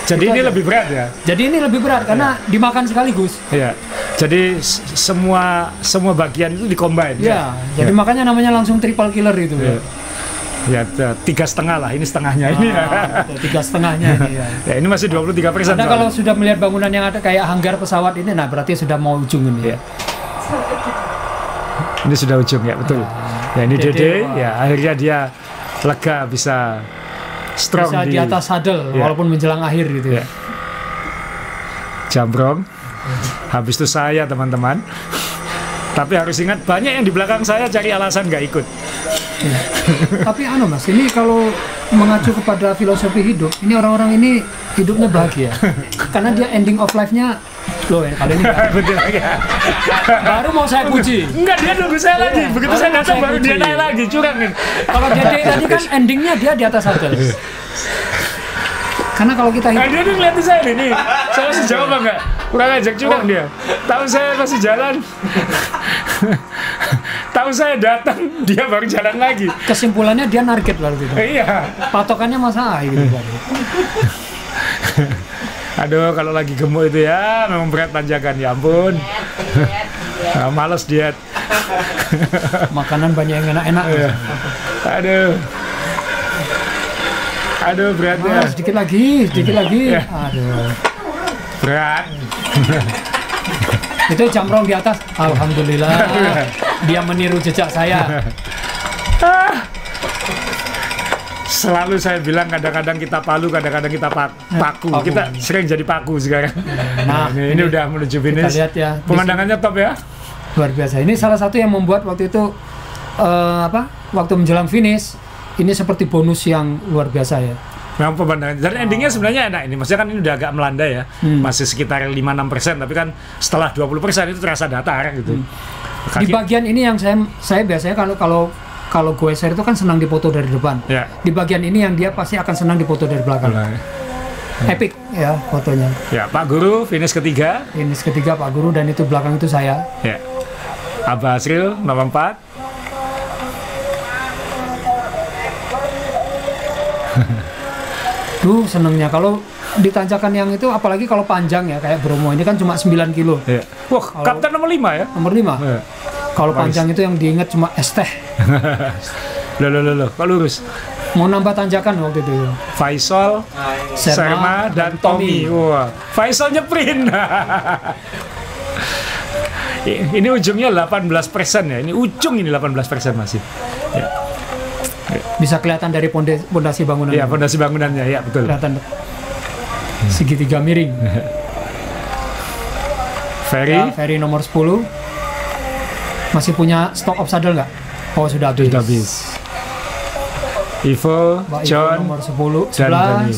Jadi ini aja. lebih berat ya. Jadi ini lebih berat karena dimakan sekaligus. Iya. Jadi semua bagian itu dikombin. Iya. Jadi makanya namanya langsung triple killer itu. Ya. Ya, 3,5 lah, ini setengahnya ini ya. 3,5-nya ini ya. Ya, ini masih 23%. Nah, kalau sudah melihat bangunan yang ada kayak hanggar pesawat ini, nah berarti sudah mau ujung ini. Ya. Ini sudah ujung ya, betul. Ya, ini Dede, ya akhirnya dia lega bisa strong bisa di atas saddle walaupun menjelang akhir gitu ya. Jambrong. Habis itu saya, teman-teman. Tapi harus ingat banyak yang di belakang saya cari alasan nggak ikut. Ya. Tapi Mas, ini kalau mengacu kepada filosofi hidup, ini orang-orang ini hidupnya bahagia. Karena dia ending of life-nya loh ya, kali ini betul ya. baru mau saya puji. Enggak, dia nunggu saya lagi. Begitu saya datang baru dia naik lagi, curang nih. Kalau Dede tadi kan endingnya dia di atas saddle. Karena kalau kita hidup, dia ngeliatin saya nih. Saya masih jawab enggak? Kurang ajak curang dia. Tahu saya masih jalan. Tahu saya datang, dia baru jalan lagi. Kesimpulannya dia narget waktu itu. Iya. Patokannya masa gitu. Aduh, kalau lagi gemuk itu ya memang berat tanjakan, ya ampun. Nah, males diet. Makanan banyak yang enak-enak. Aduh beratnya. Sedikit lagi. Ya. Aduh. Berat. Itu Jambrong di atas. Alhamdulillah. Dia meniru jejak saya. Selalu saya bilang kadang-kadang kita palu, kadang-kadang kita paku. Kita sering jadi paku sekarang. Nah, ini udah menuju finish. Kita lihat ya. Pemandangannya top ya. Luar biasa. Ini salah satu yang membuat waktu itu waktu menjelang finish ini seperti bonus yang luar biasa ya. Memang pemandangan. Dan endingnya sebenarnya enak ini. Maksudnya kan ini udah agak melandai ya. Masih sekitar 5-6%, tapi kan setelah 20% itu terasa datar gitu. Di bagian ini yang saya biasanya kalau gue share itu kan senang dipoto dari depan. Ya. Di bagian ini yang dia pasti akan senang dipoto dari belakang. Epic ya fotonya. Ya, Pak Guru finish ketiga. Finish ketiga Pak Guru, dan itu belakang itu saya. Ya. Abah Asril nomor 4. Duh, senengnya kalau di tanjakan yang itu, apalagi kalau panjang ya kayak Bromo ini kan cuma 9 kilo. Ya. Wah, kapten nomor 5 ya? Nomor 5. Ya. Kalau panjang itu yang diingat cuma es teh. Loh, kok lurus? Mau nambah tanjakan waktu itu. Faisal, Serma, dan Tommy. Wah, Faisal nyeprin. Ini ujungnya 18% ya. Ini ujung ini 18% masih. Ya. Bisa kelihatan dari pondasi bangunan. Iya, pondasi bangunannya, ya betul. Kelihatan segitiga miring. Ferry nomor 10. Masih punya stock of saddle nggak? Oh, sudah habis. Sudah habis. Ivo, John, nomor 10, dan Dani.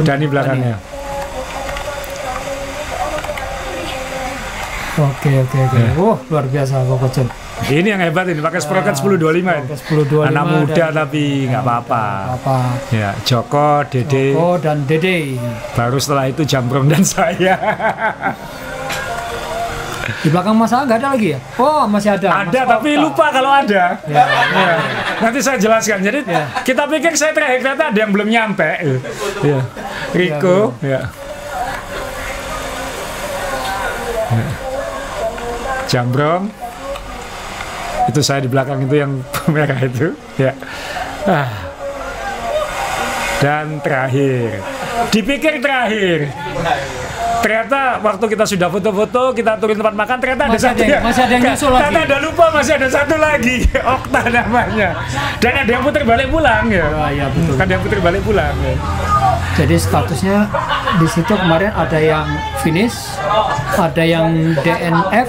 Dani belakangnya. Oke. Luar biasa Koko John. Ini yang hebat ini, pakai sprocket 1025 ini. 1025. Anak muda tapi nggak apa-apa. Ya, Joko, dan Dede. Baru setelah itu Jambrong dan saya. Di belakang Mas A nggak ada lagi ya? Oh, masih ada. Ada, tapi lupa kalau ada. Ya. Nanti saya jelaskan. Jadi kita pikir saya terakhir ternyata ada yang belum nyampe. Ya. Riko. Ya. Jambrong. Itu saya di belakang itu yang merah itu. Ya. Dan terakhir. Dipikir terakhir. Ternyata waktu kita sudah foto-foto, kita turun tempat makan, ternyata ada satu yang masih ada yang nyusul lagi. Ternyata ada lupa, masih ada satu lagi. Okta namanya. Dan ada yang putar balik pulang ya. Iya, betul. Ada yang putar balik pulang ya. Jadi statusnya di situ kemarin ada yang finish, ada yang DNF.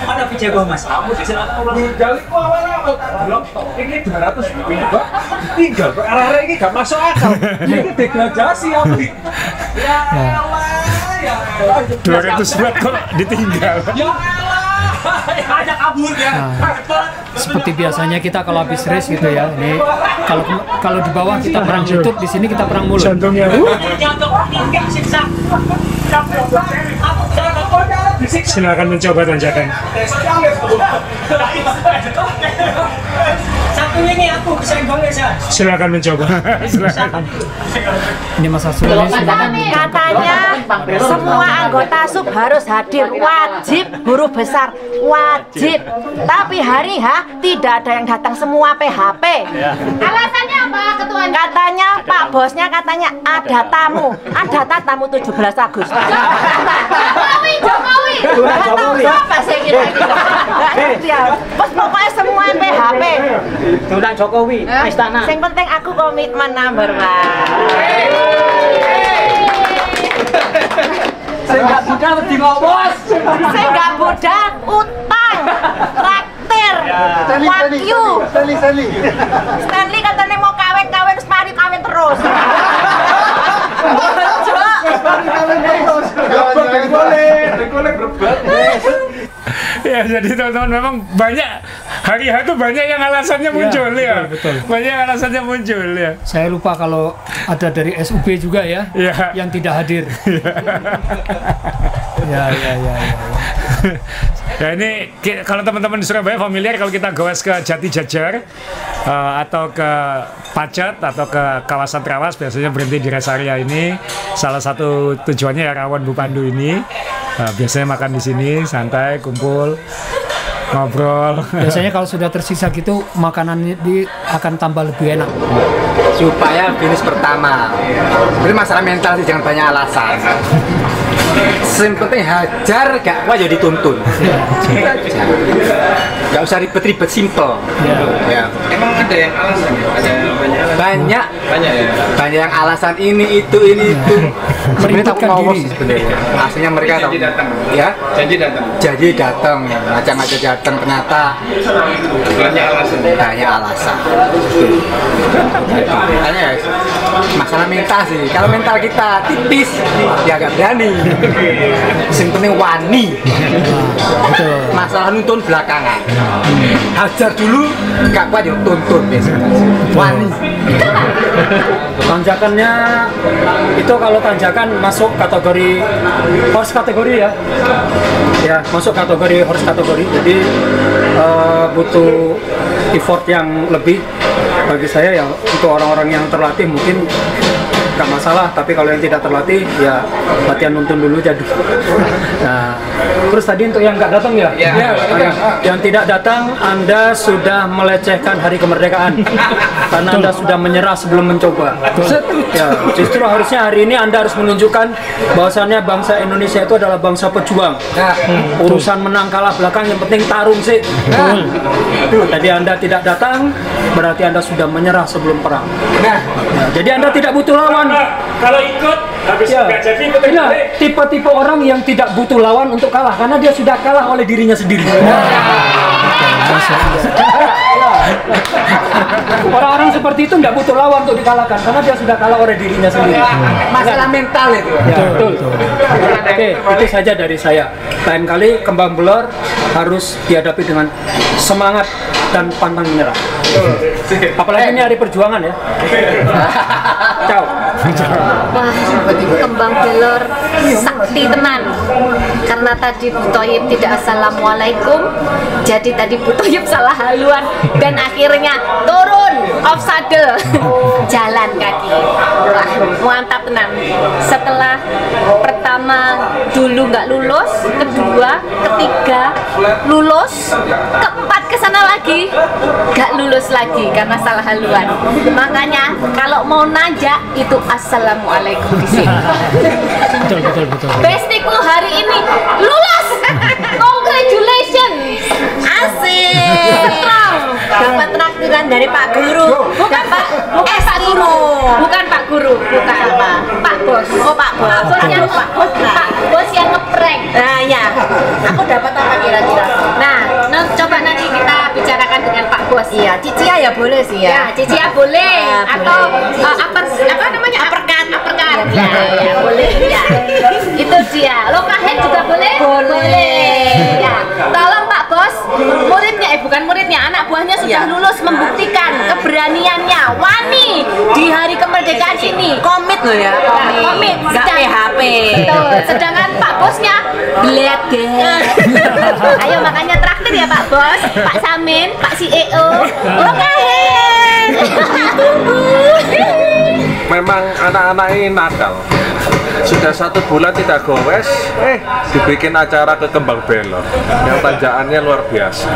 Ada video Mas. Kamu di sana jalik kok belum ini 200 tinggal arah-arah ini gak masuk akal. Ini degradasi apa? Ya Allah. 200 buat kok ditinggal. Ya Allah. Ajak kabur ya. Seperti biasanya kita kalau habis race gitu ya. Ini kalau di bawah kita perang lutut, di sini kita perang mulut. Jantungnya. Silakan mencoba tanjakan. Satunya ini aku kesenggol ya. Silakan mencoba. Silakan. Ini Mas Asrul ini sebenarnya. Katanya semua anggota sub harus hadir, wajib guru besar, wajib. Tapi hari H tidak ada yang datang, semua PHP. Alasannya apa ketuanya? Katanya Pak Bosnya katanya ada tamu 17 Agustus. Jokowi. Nggak tahu siapa sih kira-kira. Nggak ngerti ya. Terus pokoknya semua PHP. Tulang Jokowi, istana. Yang penting aku komitmen number 1. Saya nggak budak lebih ngobos. Saya nggak budak, utang, traktir, wakyu. Stanley katanya mau kawin terus mari kawin terus. Boleh berbuat. Ya, jadi teman-teman memang banyak hari H itu banyak yang alasannya muncul ya. Betul. Banyak yang alasannya muncul ya. Saya lupa kalau ada dari SUB juga ya, Iya. yang tidak hadir. Ya. Ya ini kalau teman-teman di Surabaya familiar kalau kita goes ke Jati Jajar atau ke Pacet atau ke kawasan Trawas biasanya berhenti di rest area ini. Salah satu tujuannya ya Rawon Bu Pandu ini. Biasanya makan di sini santai kumpul ngobrol. Biasanya kalau sudah tersisa gitu makanan ini akan tambah lebih enak. Supaya finish pertama. Jadi masalah mental sih, jangan banyak alasan. Yang penting hajar, gak kuat ya dituntun. Gak usah ribet-ribet, simple. Ya. Emang ada yang alasan? Ada banyak. Banyak yang alasan ini itu. Sebenarnya tak mau sih sebenarnya. Aslinya mereka tahu. Ya. Janji datang. Ngajak-ngajak datang ternyata banyak alasan. Makanya masalah mental sih. Kalau mental kita tipis, ya agak berani. Yang penting wani. Masalah nuntun belakangan. Hajar dulu, gak kuat ya tuntun biasanya. Wani. Tanjakannya itu kalau tanjakan masuk kategori horse kategori ya. Ya, masuk kategori horse kategori. Jadi butuh effort yang lebih bagi saya ya. Untuk orang-orang yang terlatih mungkin nggak masalah, tapi kalau yang tidak terlatih ya latihan nuntun dulu jadi. Nah, terus tadi untuk yang nggak datang ya, yang tidak datang Anda sudah melecehkan hari kemerdekaan karena Anda sudah menyerah sebelum mencoba. Ya, justru harusnya hari ini Anda harus menunjukkan bahwasannya bangsa Indonesia itu adalah bangsa pejuang. Urusan menang kalah belakang yang penting tarung sih. Tadi Anda tidak datang berarti Anda sudah menyerah sebelum perang. Ya, jadi Anda tidak butuh lawan. Kalau ikut habis nggak jadi ikut tipe-tipe orang yang tidak butuh lawan untuk kalah karena dia sudah kalah oleh dirinya sendiri. Orang-orang seperti itu nggak butuh lawan untuk dikalahkan karena dia sudah kalah oleh dirinya sendiri. Masalah mental itu. Ya, betul. Oke, itu saja dari saya. Lain kali kembang belor harus dihadapi dengan semangat dan pantang menyerah. Apalagi ini hari perjuangan ya. Ciao. Wah, kembang belor sakti tenan. Karena tadi Bu Thoyib tidak assalamualaikum, jadi tadi Bu Thoyib salah haluan dan akhirnya turun off saddle, jalan kaki. Wah, mantap tenan. Setelah pertama dulu nggak lulus, kedua, ketiga lulus, keempat kesana lagi nggak lulus lagi karena salah haluan. Makanya kalau mau nanjak itu assalamualaikum di sini. Betul. Bestiku hari ini lulus. Congratulations. Asik. Strong. Dapat traktiran dari Pak Guru. Bukan Pak Guru. Bukan Pak Guru. Bukan apa? Pak Bos. Oh, Pak Bos. Pak Bos yang ngeprank. Nah, ya. Aku dapat apa kira-kira? Nah, coba nanti kita bicarakan dengan Pak Bos. Iya, Cicia ya boleh sih Ya, ya. Cicia boleh Ya, atau boleh. apa namanya? Uppercut. Ya, Ya, boleh. Ya. Itu dia. Lokahen juga boleh? Boleh. Ya. Tolong Pak Bos, muridnya bukan muridnya, anak buahnya sudah lulus membuktikan keberaniannya, wani di hari kemerdekaan ini. Komit loh ya, Komit. Nggak PHP. Betul. Sedangkan Pak Bosnya bledet. Ayo makanya traktir ya Pak Bos, Pak Samin, Pak CEO. Lokahen. Memang anak-anak ini nakal. Sudah 1 bulan tidak gowes, dibikin acara ke Kembang Belor yang tanjakannya luar biasa.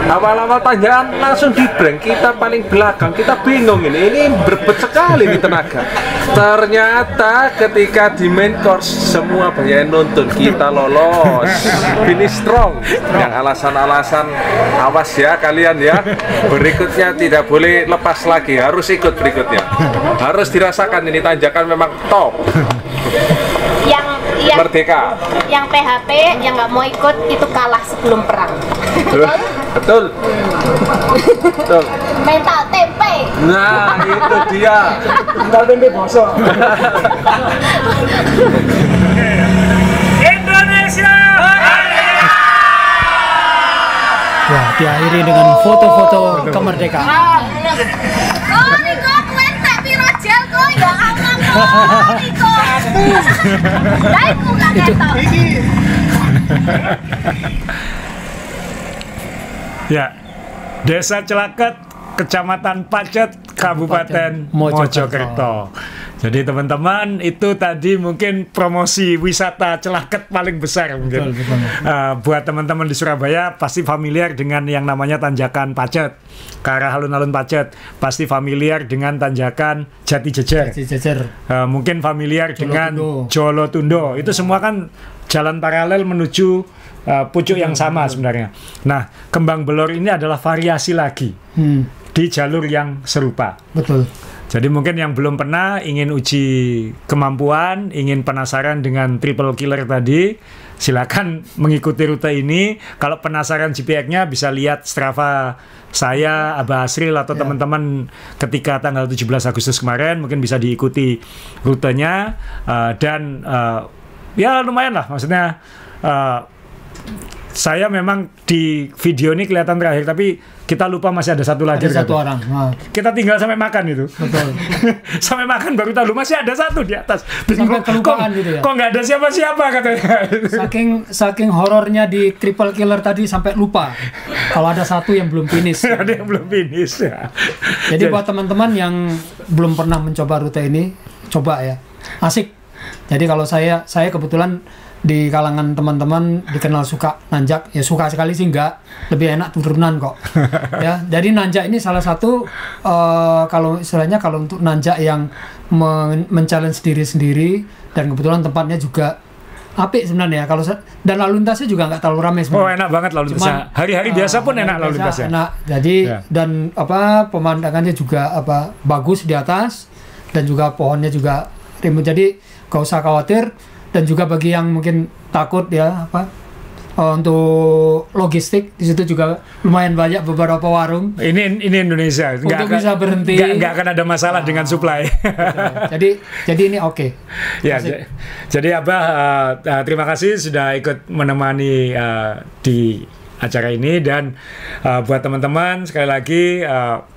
Awal-awal tanjakan langsung di blank, kita paling belakang, kita bingung ini berbet sekali nih tenaga. Ternyata ketika di main course semua banyak nonton, kita lolos, finish strong. Yang alasan-alasan awas ya kalian ya, berikutnya tidak boleh lepas lagi, harus ikut berikutnya, harus dirasakan ini tanjakan memang top. yang Merdeka. Yang PHP yang nggak mau ikut itu kalah sebelum perang. Betul. Betul. Mental tempe. Nah, itu dia. Mental tempe bosok. Indonesia. Ya, diakhiri dengan foto-foto kemerdekaan. Oh, Niko, kuen tak piro jel kok ya Allah kok. Niko. Baikku gak ketok. Ya, Desa Celaket, Kecamatan Pacet, Kabupaten Mojokerto. Jadi teman-teman, itu tadi mungkin promosi wisata Celaket paling besar mungkin. Betul. Buat teman-teman di Surabaya pasti familiar dengan yang namanya tanjakan Pacet, ke arah alun-alun Pacet. Pasti familiar dengan tanjakan Jati Jejer. Mungkin familiar dengan Jolotundo. Itu semua kan jalan paralel menuju pucuk yang sama sebenarnya. Nah, Kembang Belor ini adalah variasi lagi di jalur yang serupa. Betul. Jadi mungkin yang belum pernah, ingin uji kemampuan, ingin penasaran dengan triple killer tadi, silakan mengikuti rute ini. Kalau penasaran GPX-nya bisa lihat Strava saya, Abah Asril atau teman-teman ketika tanggal 17 Agustus kemarin, mungkin bisa diikuti rutenya dan ya lumayan lah, maksudnya saya memang di video ini kelihatan terakhir, tapi kita lupa masih ada satu lagi. Ada satu orang. Kita tinggal sampai makan itu. Betul. Sampai makan baru tahu masih ada satu di atas. Sampai kelupaan gitu ya. Kok nggak ada siapa-siapa katanya. Saking horornya di triple killer tadi sampai lupa kalau ada satu yang belum finish. Ada yang belum finish ya. Jadi buat teman-teman yang belum pernah mencoba rute ini, coba ya. Asik. Jadi kalau saya kebetulan di kalangan teman-teman dikenal suka nanjak, ya suka sekali sih enggak, lebih enak turunan kok. Ya, jadi nanjak ini salah satu kalau istilahnya kalau untuk nanjak yang men-challenge diri sendiri, dan kebetulan tempatnya juga apik sebenarnya. Kalau dan lalu lintasnya juga nggak terlalu ramai sebenarnya. Oh, enak banget lalu lintasnya. Hari-hari biasa pun enak lalu lintasnya. Enak. Jadi dan pemandangannya juga bagus di atas, dan juga pohonnya juga rimbun. Jadi nggak usah khawatir. Dan juga bagi yang mungkin takut ya untuk logistik, di situ juga lumayan banyak beberapa warung. Ini Indonesia. Untuk bisa berhenti. Nggak akan ada masalah dengan supply. jadi ini oke. Ya, jadi Abah terima kasih sudah ikut menemani di acara ini, dan buat teman-teman sekali lagi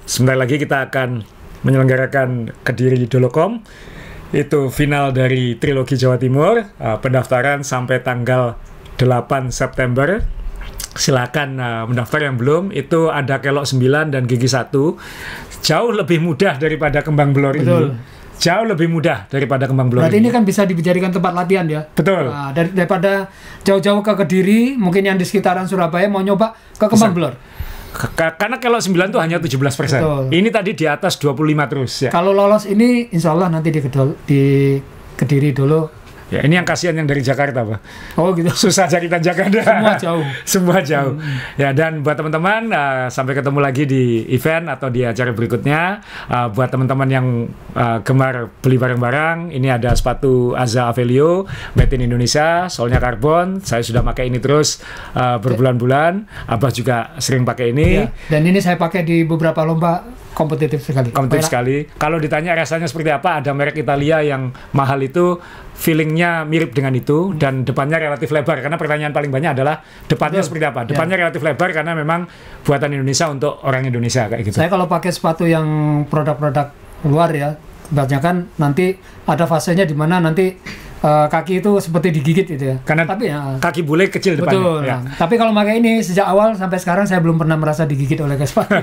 sebentar lagi kita akan menyelenggarakan Kediri Dolocom. Itu final dari Trilogi Jawa Timur. Pendaftaran sampai tanggal 8 September. Silakan mendaftar yang belum. Itu ada Kelok 9 dan Gigi 1. Jauh lebih mudah daripada Kembang Belor ini. Jauh lebih mudah daripada Kembang Belor. Berarti ini kan bisa dijadikan tempat latihan ya. Betul. Daripada jauh-jauh ke Kediri, mungkin yang di sekitaran Surabaya mau nyoba ke Kembang Belor. Karena kalau 9 itu hanya 17%. Betul. Ini tadi di atas 25 terus ya. Kalau lolos ini insya Allah nanti di Kediri dulu. Ya, ini yang kasihan yang dari Jakarta, Pak. Oh gitu. Susah cari tanjakan. Semua jauh. Semua jauh. Ya, dan buat teman-teman sampai ketemu lagi di event atau di acara berikutnya. Buat teman-teman yang gemar beli barang-barang, ini ada sepatu Aza Avelio made in Indonesia, solnya karbon. Saya sudah pakai ini terus berbulan-bulan. Abah juga sering pakai ini. Ya, dan ini saya pakai di beberapa lomba kompetitif sekali. Kompetitif sekali. Kalau ditanya rasanya seperti apa, ada merek Italia yang mahal itu feelingnya mirip dengan itu, dan depannya relatif lebar, karena pertanyaan paling banyak adalah depannya seperti apa. Depannya relatif lebar karena memang buatan Indonesia untuk orang Indonesia kayak gitu. Saya kalau pakai sepatu yang produk-produk luar ya, kebanyakan nanti ada fasenya di mana nanti kaki itu seperti digigit gitu ya. Karena tapi ya, kaki bule kecil depannya. Betul. Ya. Nah, tapi kalau pakai ini sejak awal sampai sekarang saya belum pernah merasa digigit oleh sepatu.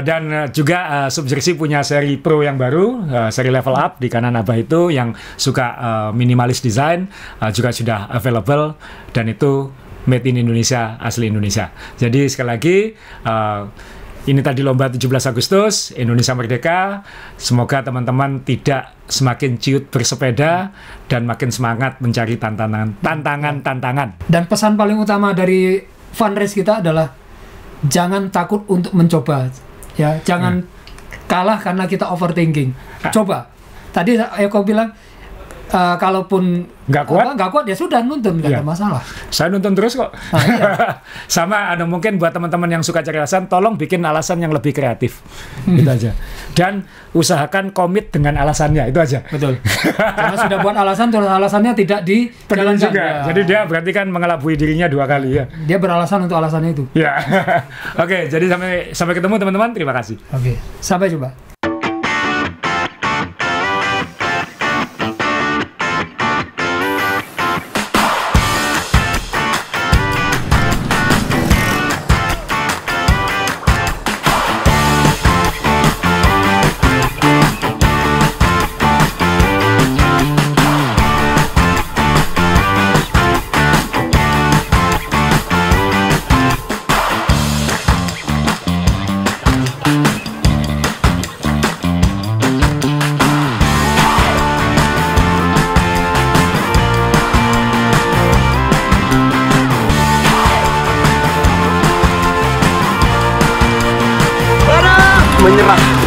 Dan juga Subjersey punya seri Pro yang baru, seri Level Up di kanan Abah itu yang suka minimalis design, juga sudah available, dan itu made in Indonesia, asli Indonesia. Jadi sekali lagi ini tadi lomba 17 Agustus, Indonesia Merdeka. Semoga teman-teman tidak semakin ciut bersepeda dan makin semangat mencari tantangan. Dan pesan paling utama dari fun race kita adalah jangan takut untuk mencoba. Ya, jangan kalah karena kita overthinking. Coba. Tadi Eko bilang kalaupun nggak kuat ya sudah nuntun, nggak ada masalah. Saya nuntun terus kok. Iya. Sama ada mungkin buat teman-teman yang suka cari alasan, tolong bikin alasan yang lebih kreatif, gitu aja. Dan usahakan komit dengan alasannya, itu aja. Betul. Karena sudah buat alasan, terus alasannya tidak dijalankan juga. Ya. Jadi dia berarti kan mengelabui dirinya 2 kali ya. Dia beralasan untuk alasannya itu. Ya. Oke, jadi sampai ketemu teman-teman. Terima kasih. Oke, sampai jumpa. Menyerah.